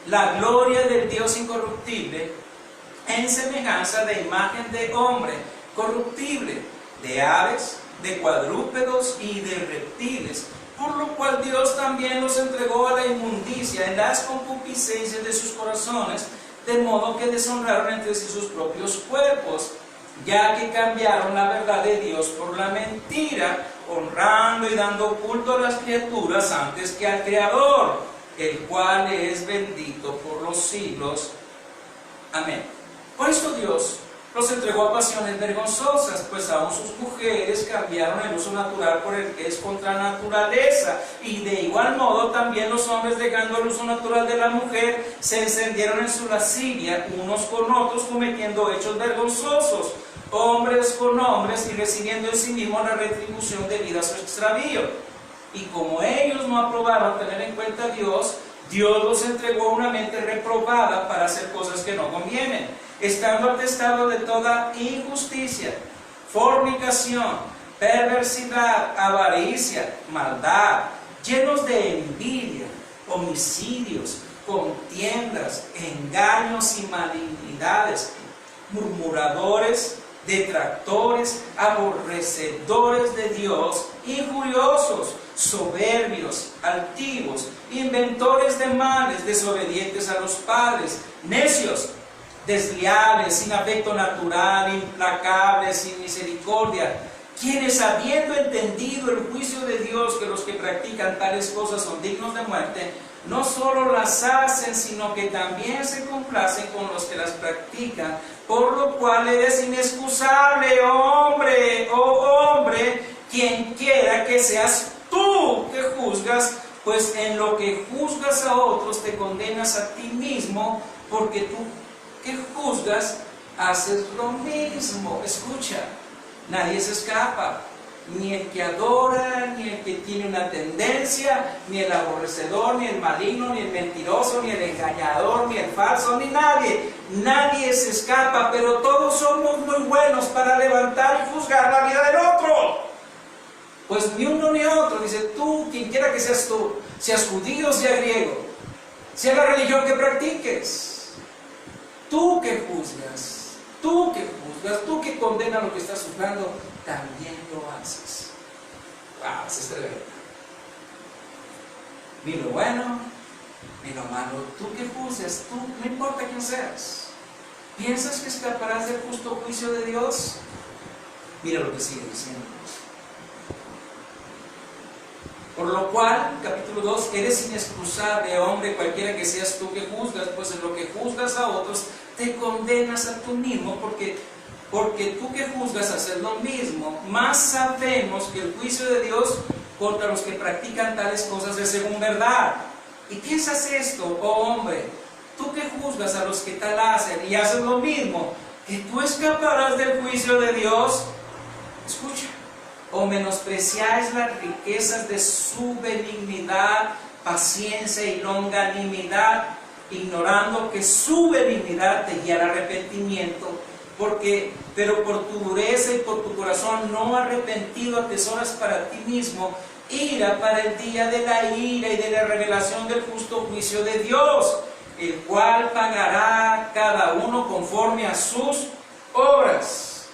la gloria del Dios incorruptible en semejanza de imagen de hombre corruptible, de aves, de cuadrúpedos y de reptiles, por lo cual Dios también los entregó a la inmundicia en las concupiscencias de sus corazones, de modo que deshonraron entre sí sus propios cuerpos, ya que cambiaron la verdad de Dios por la mentira, honrando y dando culto a las criaturas antes que al Creador, el cual es bendito por los siglos. Amén. Por esto Dios los entregó a pasiones vergonzosas, pues aún sus mujeres cambiaron el uso natural por el que es contra naturaleza, y de igual modo también los hombres, dejando el uso natural de la mujer, se encendieron en su lascivia unos con otros, cometiendo hechos vergonzosos, hombres con hombres, y recibiendo en sí mismos la retribución debida a su extravío. Y como ellos no aprobaron tener en cuenta a Dios, Dios los entregó a una mente reprobada para hacer cosas que no convienen, estando atestado de toda injusticia, fornicación, perversidad, avaricia, maldad, llenos de envidia, homicidios, contiendas, engaños y malignidades, murmuradores, detractores, aborrecedores de Dios, injuriosos, soberbios, altivos, inventores de males, desobedientes a los padres, necios, desleales, sin afecto natural, implacables, sin misericordia, quienes, habiendo entendido el juicio de Dios, que los que practican tales cosas son dignos de muerte, no solo las hacen, sino que también se complacen con los que las practican, por lo cual eres inexcusable, hombre, oh hombre, quien quiera que seas tú que juzgas, pues en lo que juzgas a otros te condenas a ti mismo, porque tú que juzgas haces lo mismo. Escucha, nadie se escapa, ni el que adora, ni el que tiene una tendencia, ni el aborrecedor, ni el maligno, ni el mentiroso, ni el engañador, ni el falso, ni nadie. Nadie se escapa, pero todos somos muy buenos para levantar y juzgar la vida del otro. Pues ni uno ni otro. Dice, tú, quien quiera que seas tú, seas judío, sea griego, sea la religión que practiques, tú que juzgas, tú que condenas lo que estás juzgando, también lo haces. Wow, eso es tremendo. Ni lo bueno, ni lo malo. Tú que juzgas, tú, no importa quién seas, ¿piensas que escaparás del justo juicio de Dios? Mira lo que sigue diciendo. Por lo cual, capítulo 2, eres inexcusable, hombre, cualquiera que seas tú que juzgas, pues en lo que juzgas a otros, te condenas a tú mismo, porque tú que juzgas hacer lo mismo. Más sabemos que el juicio de Dios contra los que practican tales cosas es según verdad. ¿Y piensas esto, oh hombre, tú que juzgas a los que tal hacen y haces lo mismo, que tú escaparás del juicio de Dios? Escucha. O menospreciáis las riquezas de su benignidad, paciencia y longanimidad, ignorando que su benignidad te guiará al arrepentimiento, pero por tu dureza y por tu corazón no arrepentido atesoras para ti mismo ira para el día de la ira y de la revelación del justo juicio de Dios, el cual pagará cada uno conforme a sus obras,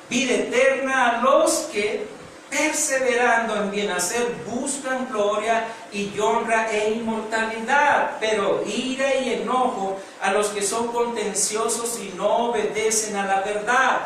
vida eterna a los que, perseverando en bien hacer, buscan gloria y honra e inmortalidad, pero ira y enojo a los que son contenciosos y no obedecen a la verdad,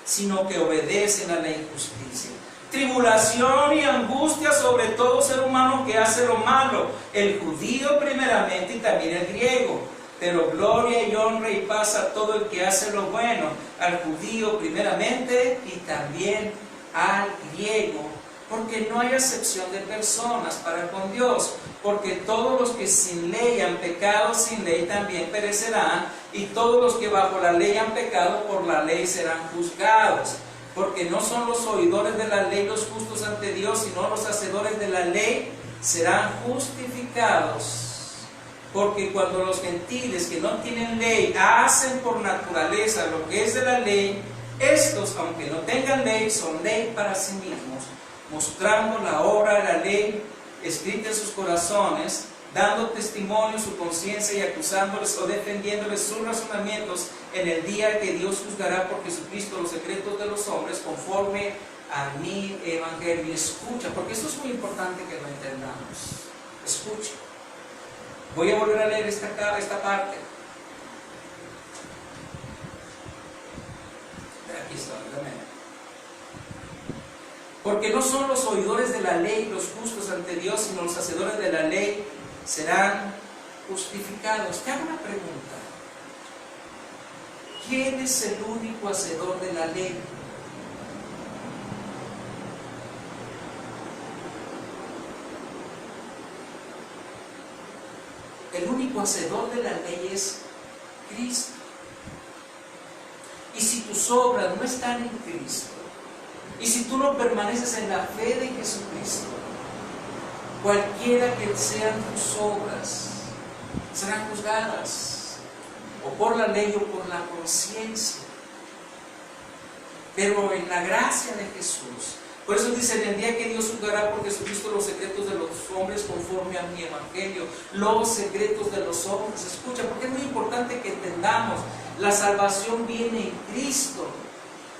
sino que obedecen a la injusticia. Tribulación y angustia sobre todo ser humano que hace lo malo, el judío primeramente y también el griego. Pero gloria y honra y paz a todo el que hace lo bueno, al judío primeramente y también al griego, porque no hay acepción de personas para con Dios, porque todos los que sin ley han pecado, sin ley también perecerán, y todos los que bajo la ley han pecado, por la ley serán juzgados, porque no son los oidores de la ley los justos ante Dios, sino los hacedores de la ley serán justificados. Porque cuando los gentiles que no tienen ley hacen por naturaleza lo que es de la ley, estos, aunque no tengan ley, son ley para sí mismos, mostrando la obra de la ley escrita en sus corazones, dando testimonio en su conciencia y acusándoles o defendiéndoles sus razonamientos en el día que Dios juzgará por Jesucristo los secretos de los hombres conforme a mi evangelio. Escucha, porque esto es muy importante que lo entendamos. Escucha. Voy a volver a leer esta parte. Aquí está, déjame Porque no son los oidores de la ley los justos ante Dios, sino los hacedores de la ley serán justificados. Te hago una pregunta. ¿Quién es el único hacedor de la ley? El único hacedor de la ley es Cristo. Y si tus obras no están en Cristo, y si tú no permaneces en la fe de Jesucristo, cualquiera que sean tus obras serán juzgadas, o por la ley o por la conciencia. Pero en la gracia de Jesús, por eso dice, en el día que Dios juzgará por Jesucristo los secretos de los hombres conforme a mi evangelio, los secretos de los hombres. Escucha, porque es muy importante que entendamos, la salvación viene en Cristo.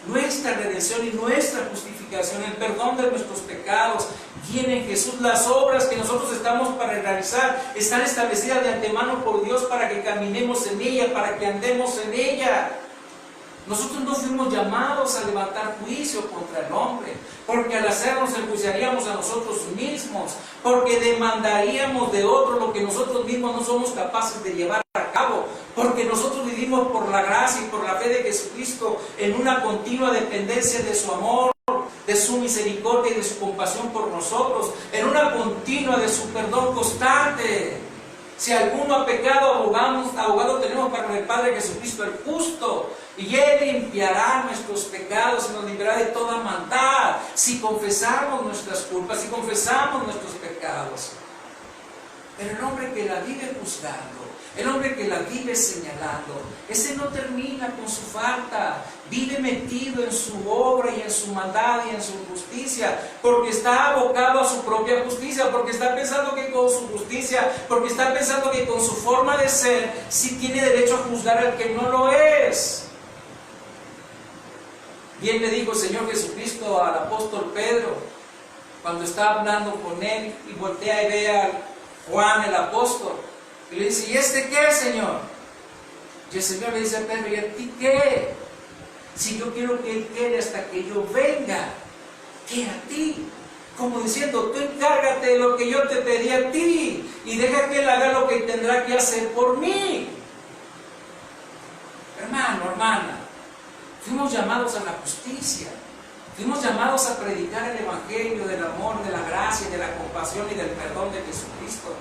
Nuestra redención y nuestra justificación, el perdón de nuestros pecados, viene en Jesús. Las obras que nosotros estamos para realizar están establecidas de antemano por Dios para que caminemos en ella, para que andemos en ella. Nosotros no fuimos llamados a levantar juicio contra el hombre, porque al hacerlo nos enjuiciaríamos a nosotros mismos, porque demandaríamos de otro lo que nosotros mismos no somos capaces de llevar a cabo, porque nosotros vivimos por la gracia y por la fe de Jesucristo en una continua dependencia de su amor, de su misericordia y de su compasión por nosotros, en una continua de su perdón constante. Si alguno ha pecado, abogado tenemos para el Padre Jesucristo el justo, y Él limpiará nuestros pecados y nos librará de toda maldad, si confesamos nuestras culpas, si confesamos nuestros pecados. Pero el hombre que la vive juzgando, el hombre que la vive señalando, ese no termina con su falta, vive metido en su obra y en su maldad y en su justicia, porque está abocado a su propia justicia, porque está pensando que con su justicia, porque está pensando que con su forma de ser, sí tiene derecho a juzgar al que no lo es. Bien le dijo el Señor Jesucristo al apóstol Pedro, cuando está hablando con él, y voltea y ve a Juan el apóstol, y le dice, ¿y este qué, Señor? Y el Señor le dice a Pedro, ¿y a ti qué? Si yo quiero que Él quede hasta que yo venga, ¿qué a ti? Como diciendo, tú encárgate de lo que yo te pedí a ti, y deja que Él haga lo que tendrá que hacer por mí. Hermano, hermana, fuimos llamados a la justicia, fuimos llamados a predicar el evangelio del amor, de la gracia, de la compasión y del perdón de Jesucristo.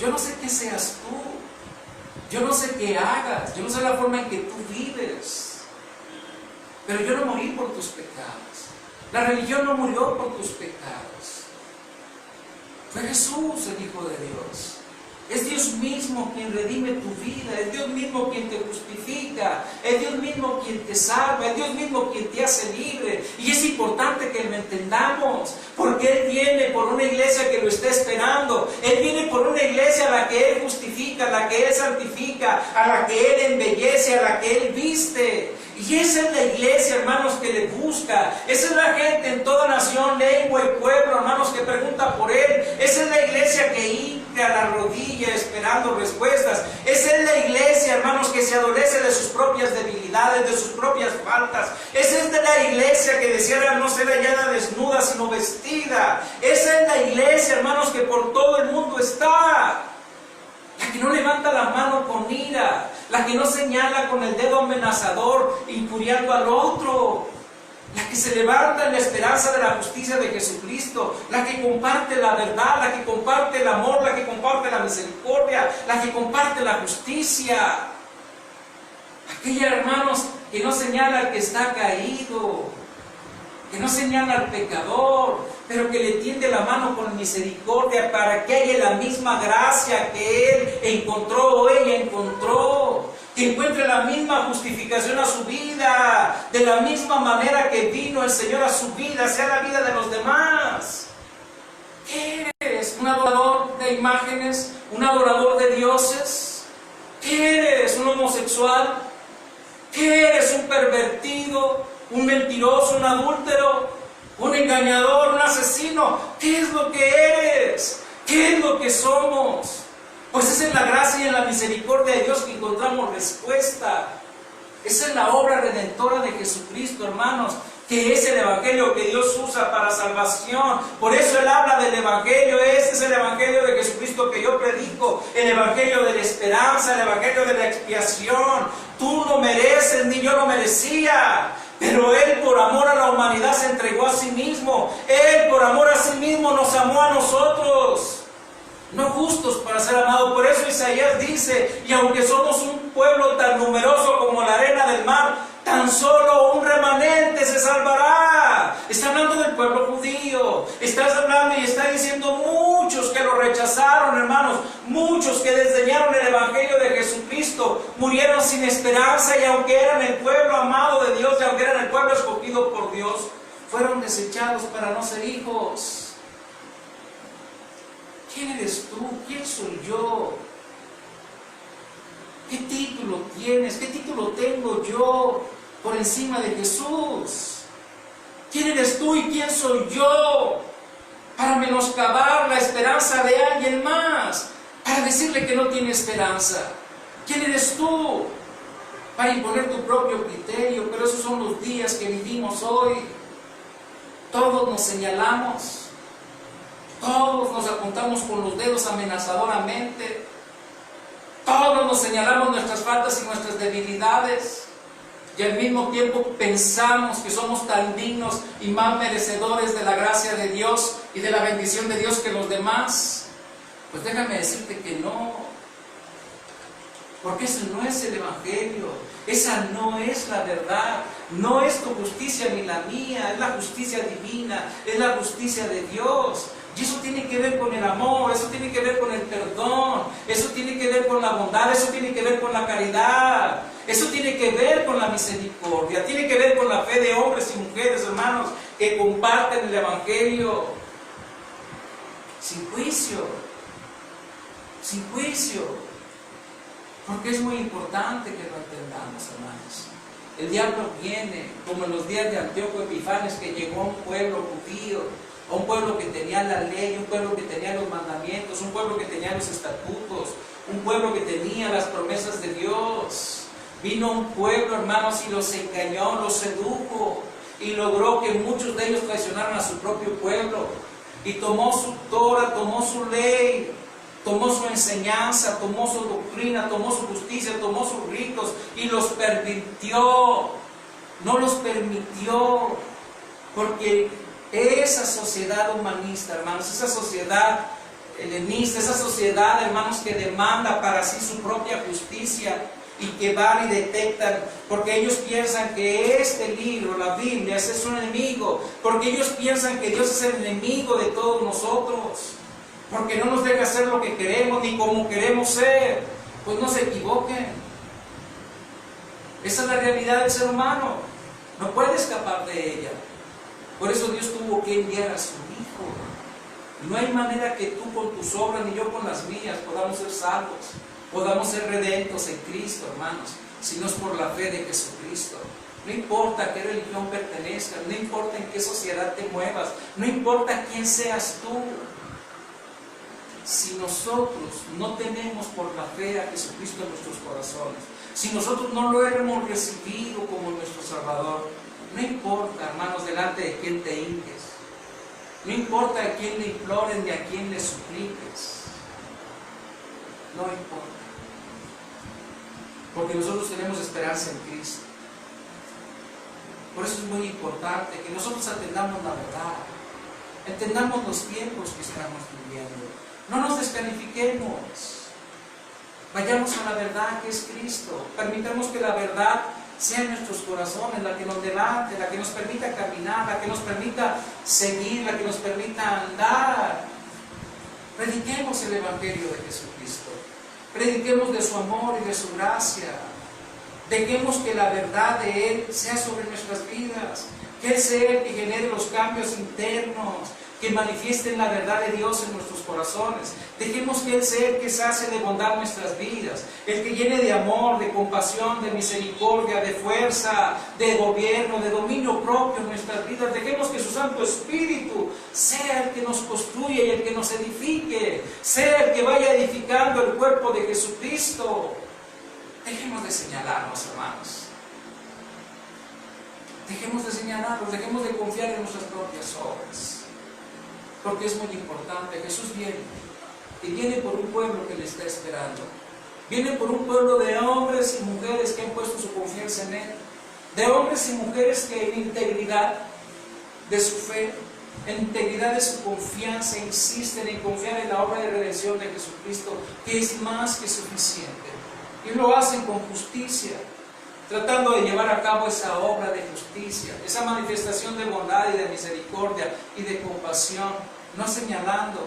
Yo no sé qué seas tú, yo no sé qué hagas, yo no sé la forma en que tú vives, pero yo no morí por tus pecados, la religión no murió por tus pecados, fue Jesús el Hijo de Dios. Es Dios mismo quien redime tu vida, es Dios mismo quien te justifica, es Dios mismo quien te salva, es Dios mismo quien te hace libre. Y es importante que lo entendamos, porque Él viene por una iglesia que lo está esperando. Él viene por una iglesia a la que Él justifica, a la que Él santifica, a la que Él embellece, a la que Él viste. Y esa es la iglesia, hermanos, que le busca. Esa es la gente en toda nación, lengua y pueblo, hermanos, que pregunta por Él. Esa es la iglesia que hinca la rodilla esperando respuestas. Esa es la iglesia, hermanos, que se adolece de sus propias debilidades, de sus propias faltas. Esa es la iglesia que deseara no ser hallada desnuda, sino vestida. Esa es la iglesia, hermanos, que por todo el mundo está. La que no levanta la mano con ira, la que no señala con el dedo amenazador injuriando al otro, la que se levanta en la esperanza de la justicia de Jesucristo, la que comparte la verdad, la que comparte el amor, la que comparte la misericordia, la que comparte la justicia. Aquella, hermanos, que no señala al que está caído, que no señala al pecador, pero que le tiende la mano con misericordia para que haya la misma gracia que él encontró o ella encontró, que encuentre la misma justificación a su vida, de la misma manera que vino el Señor a su vida, sea la vida de los demás. ¿Qué eres? ¿Un adorador de imágenes? ¿Un adorador de dioses? ¿Qué eres? ¿Un homosexual? ¿Qué eres? ¿Un pervertido? ¿Un mentiroso? ¿Un adúltero? ¿Un engañador? ¿Un asesino? ¿Qué es lo que eres? ¿Qué es lo que somos? Pues es en la gracia y en la misericordia de Dios que encontramos respuesta. Es en la obra redentora de Jesucristo, hermanos. que es el evangelio que Dios usa para salvación. Por eso Él habla del evangelio. Este es el evangelio de Jesucristo que yo predico, el evangelio de la esperanza, el evangelio de la expiación. Tú no mereces, ni yo lo merecía, pero Él por amor a la humanidad se entregó a sí mismo. Él por amor a sí mismo nos amó a nosotros, no justos para ser amados. Por eso Isaías dice: y aunque somos un pueblo tan numeroso como la arena del mar, tan solo un remanente se salvará. Está hablando del pueblo judío. Está hablando y está diciendo muchos que lo rechazaron, hermanos. Muchos que desdeñaron el evangelio de Jesucristo murieron sin esperanza, y aunque eran el pueblo amado de Dios, y aunque eran el pueblo escogido por Dios, fueron desechados para no ser hijos. ¿Quién eres tú? ¿Quién soy yo? ¿Qué título tienes? ¿Qué título tengo yo por encima de Jesús? ¿Quién eres tú y quién soy yo para menoscabar la esperanza de alguien más? Para decirle que no tiene esperanza. ¿Quién eres tú para imponer tu propio criterio? Pero esos son los días que vivimos hoy. Todos nos señalamos. Todos nos apuntamos con los dedos amenazadoramente. Todos nos señalamos nuestras faltas y nuestras debilidades. Y al mismo tiempo pensamos que somos tan dignos y más merecedores de la gracia de Dios y de la bendición de Dios que los demás. Pues déjame decirte que no. Porque ese no es el evangelio. Esa no es la verdad. No es tu justicia ni la mía. Es la justicia divina. Es la justicia de Dios. Y eso tiene que ver con el amor, eso tiene que ver con el perdón, eso tiene que ver con la bondad, eso tiene que ver con la caridad, eso tiene que ver con la misericordia, tiene que ver con la fe de hombres y mujeres, hermanos, que comparten el evangelio sin juicio, sin juicio. Porque es muy importante que lo entendamos, hermanos. El diablo viene, como en los días de Antíoco Epifanes, que llegó a un pueblo judío, a un pueblo que tenía la ley, un pueblo que tenía los mandamientos, un pueblo que tenía los estatutos, un pueblo que tenía las promesas de Dios. Vino un pueblo, hermanos, y los engañó, los sedujo, y logró que muchos de ellos traicionaran a su propio pueblo. Y tomó su Torah, tomó su ley, tomó su enseñanza, tomó su doctrina, tomó su justicia, tomó sus ritos, y los pervirtió. No los permitió, porque esa sociedad humanista, hermanos, esa sociedad helenista, esa sociedad, hermanos, que demanda para sí su propia justicia y que van y detectan, porque ellos piensan que este libro, la Biblia, es un enemigo, porque ellos piensan que Dios es el enemigo de todos nosotros, porque no nos deja hacer lo que queremos ni como queremos ser. Pues no se equivoquen. Esa es la realidad del ser humano, no puede escapar de ella. Por eso Dios tuvo que enviar a su Hijo. No hay manera que tú con tus obras ni yo con las mías podamos ser salvos, podamos ser redentos en Cristo, hermanos, si no es por la fe de Jesucristo. No importa a qué religión pertenezcas, no importa en qué sociedad te muevas, no importa quién seas tú. Si nosotros no tenemos por la fe a Jesucristo en nuestros corazones, si nosotros no lo hemos recibido como nuestro Salvador, no importa, hermanos, delante de quién te hinques, no importa a quién le imploren ni a quién le supliques, no importa, porque nosotros tenemos esperanza en Cristo. Por eso es muy importante que nosotros atendamos la verdad, entendamos los tiempos que estamos viviendo, no nos descalifiquemos, vayamos a la verdad que es Cristo, permitamos que la verdad sea en nuestros corazones, la que nos levante, la que nos permita caminar, la que nos permita seguir, la que nos permita andar. Prediquemos el evangelio de Jesucristo, prediquemos de su amor y de su gracia, dejemos que la verdad de Él sea sobre nuestras vidas, que Él sea el que genere los cambios internos, que manifiesten la verdad de Dios en nuestros corazones. Dejemos que Él sea el que se hace de bondad nuestras vidas, el que llene de amor, de compasión, de misericordia, de fuerza, de gobierno, de dominio propio en nuestras vidas. Dejemos que su Santo Espíritu sea el que nos construya y el que nos edifique, sea el que vaya edificando el cuerpo de Jesucristo. Dejemos de señalarnos, hermanos. Dejemos de señalarlos, dejemos de confiar en nuestras propias obras. Porque es muy importante. Jesús viene. Y viene por un pueblo que le está esperando. Viene por un pueblo de hombres y mujeres que han puesto su confianza en Él. De hombres y mujeres que en integridad de su fe, en integridad de su confianza, insisten en confiar en la obra de redención de Jesucristo, que es más que suficiente. Y lo hacen con justicia, tratando de llevar a cabo esa obra de justicia, esa manifestación de bondad y de misericordia y de compasión, no señalando,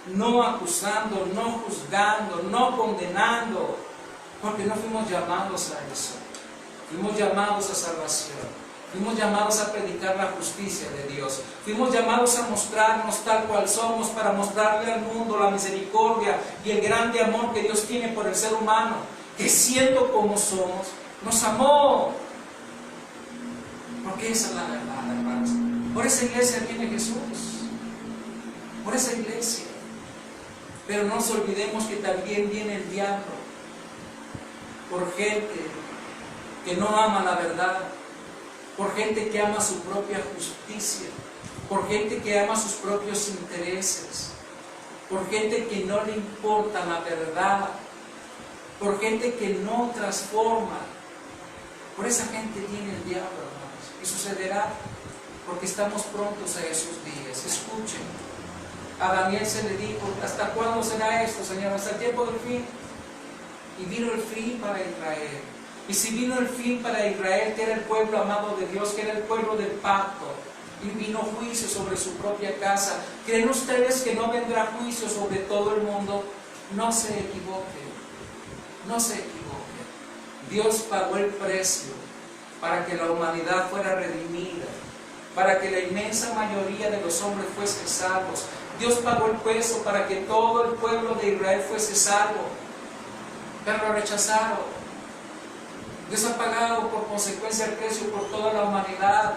no acusando, no juzgando, no condenando, porque no fuimos llamados a eso. Fuimos llamados a salvación. Fuimos llamados a predicar la justicia de Dios. Fuimos llamados a mostrarnos tal cual somos, para mostrarle al mundo la misericordia y el grande amor que Dios tiene por el ser humano, que siendo como somos, nos amó. Porque esa es la verdad, hermanos. Por esa iglesia viene Jesús. Por esa iglesia. Pero no nos olvidemos que también viene el diablo. Por gente que no ama la verdad. Por gente que ama su propia justicia. Por gente que ama sus propios intereses. Por gente que no le importa la verdad. Por gente que no transforma. Por esa gente viene el diablo, hermanos. Y sucederá porque estamos prontos a esos días. Escuchen. A Daniel se le dijo: ¿hasta cuándo será esto, Señor? Hasta el tiempo del fin. Y vino el fin para Israel. Y si vino el fin para Israel, que era el pueblo amado de Dios, que era el pueblo del pacto, y vino juicio sobre su propia casa, ¿creen ustedes que no vendrá juicio sobre todo el mundo? No se equivoquen. No se equivoquen. Dios pagó el precio para que la humanidad fuera redimida, para que la inmensa mayoría de los hombres fuesen salvos. Dios pagó el precio para que todo el pueblo de Israel fuese salvo, pero lo rechazaron. Dios ha pagado por consecuencia el precio por toda la humanidad,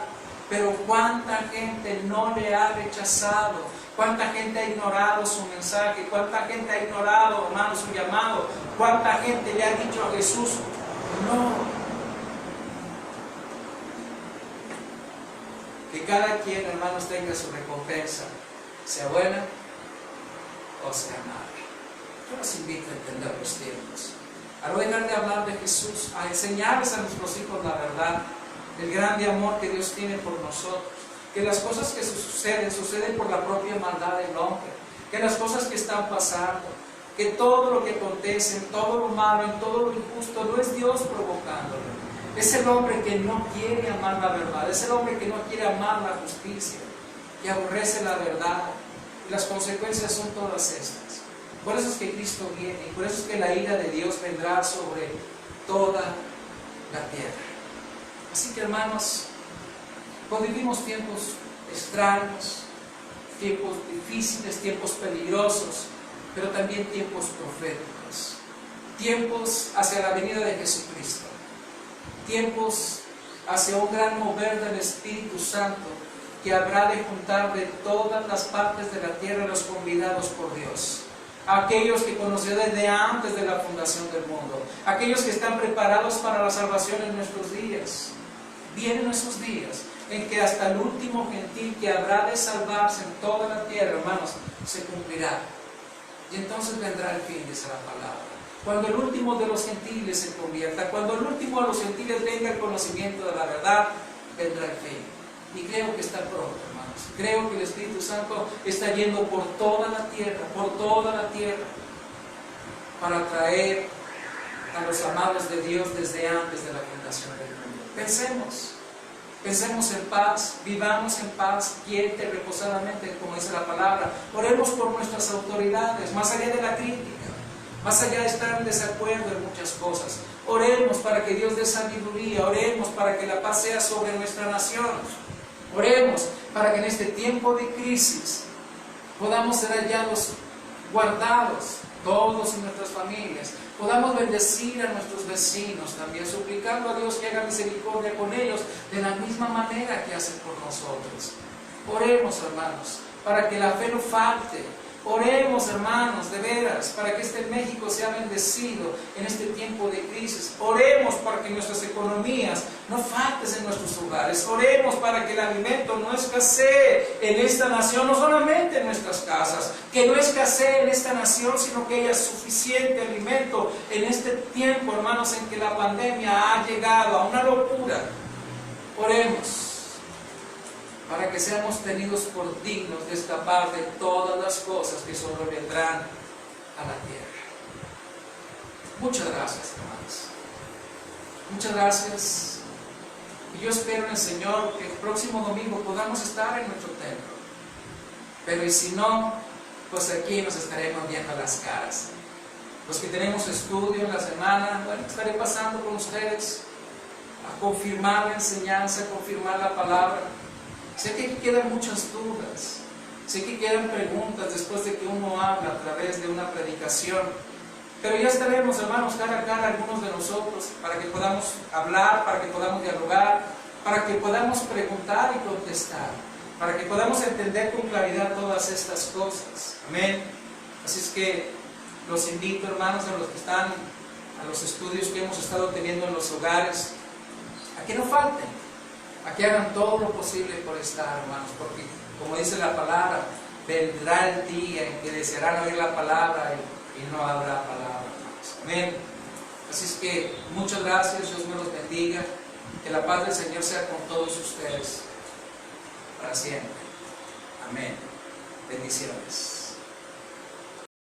pero cuánta gente no le ha rechazado, cuánta gente ha ignorado su mensaje, cuánta gente ha ignorado, hermano, su llamado, cuánta gente le ha dicho a Jesús: no. Que cada quien, hermanos, tenga su recompensa, sea buena o sea mala. Yo los invito a entender los tiempos, a no dejar de hablar de Jesús, a enseñarles a nuestros hijos la verdad, el grande amor que Dios tiene por nosotros, que las cosas que suceden por la propia maldad del hombre, que las cosas que están pasando, que todo lo que acontece, en todo lo malo, en todo lo injusto, no es Dios provocándolo, es el hombre que no quiere amar la verdad, es el hombre que no quiere amar la justicia, que aborrece la verdad, y las consecuencias son todas estas. Por eso es que Cristo viene, y por eso es que la ira de Dios vendrá sobre toda la tierra. Así que, hermanos, pues vivimos tiempos extraños, tiempos difíciles, tiempos peligrosos, pero también tiempos proféticos, tiempos hacia la venida de Jesucristo, tiempos hacia un gran mover del Espíritu Santo que habrá de juntar de todas las partes de la tierra los convidados por Dios. Aquellos que conoció desde antes de la fundación del mundo, aquellos que están preparados para la salvación en nuestros días. Vienen esos días en que hasta el último gentil que habrá de salvarse en toda la tierra, hermanos, se cumplirá. Y entonces vendrá el fin, dice la palabra. Cuando el último de los gentiles se convierta, cuando el último de los gentiles tenga el conocimiento de la verdad, vendrá el fin. Y creo que está pronto, hermanos. Creo que el Espíritu Santo está yendo por toda la tierra, para traer a los amados de Dios desde antes de la fundación del mundo. Pensemos en paz, vivamos en paz, quieta y reposadamente, como dice la palabra. Oremos por nuestras autoridades, más allá de la crítica, más allá de estar en desacuerdo en muchas cosas. Oremos para que Dios dé sabiduría, oremos para que la paz sea sobre nuestra nación. Oremos para que en este tiempo de crisis podamos ser hallados guardados, todos en nuestras familias. Podamos bendecir a nuestros vecinos también, suplicando a Dios que haga misericordia con ellos de la misma manera que hace por nosotros. Oremos, hermanos, para que la fe no falte, Oremos, hermanos, de veras, para que este México sea bendecido en este tiempo de crisis. Oremos para que nuestras economías no falten en nuestros hogares. Oremos para que el alimento no escasee en esta nación, no solamente en nuestras casas. Que no escasee en esta nación, sino que haya suficiente alimento en este tiempo, hermanos, en que la pandemia ha llegado a una locura. Oremos para que seamos tenidos por dignos de escapar de todas las cosas que sobrevendrán a la tierra. Muchas gracias, hermanos. Muchas gracias. Y yo espero en el Señor que el próximo domingo podamos estar en nuestro templo. Pero y si no, pues aquí nos estaremos viendo las caras. Los que tenemos estudio en la semana, bueno, estaré pasando con ustedes a confirmar la enseñanza, a confirmar la palabra. Sé que aquí quedan muchas dudas, sé que quedan preguntas después de que uno habla a través de una predicación, pero ya estaremos, hermanos, cara a cara algunos de nosotros, para que podamos hablar, para que podamos dialogar, para que podamos preguntar y contestar, para que podamos entender con claridad todas estas cosas. Amén. Así es que los invito, hermanos, a los que están, a los estudios que hemos estado teniendo en los hogares, a que no falten. A que hagan todo lo posible por estar, hermanos, porque como dice la palabra, vendrá el día en que desearán oír la palabra y no habrá palabra, hermanos. Amén. Así es que muchas gracias, Dios me los bendiga, que la paz del Señor sea con todos ustedes para siempre. Amén. Bendiciones.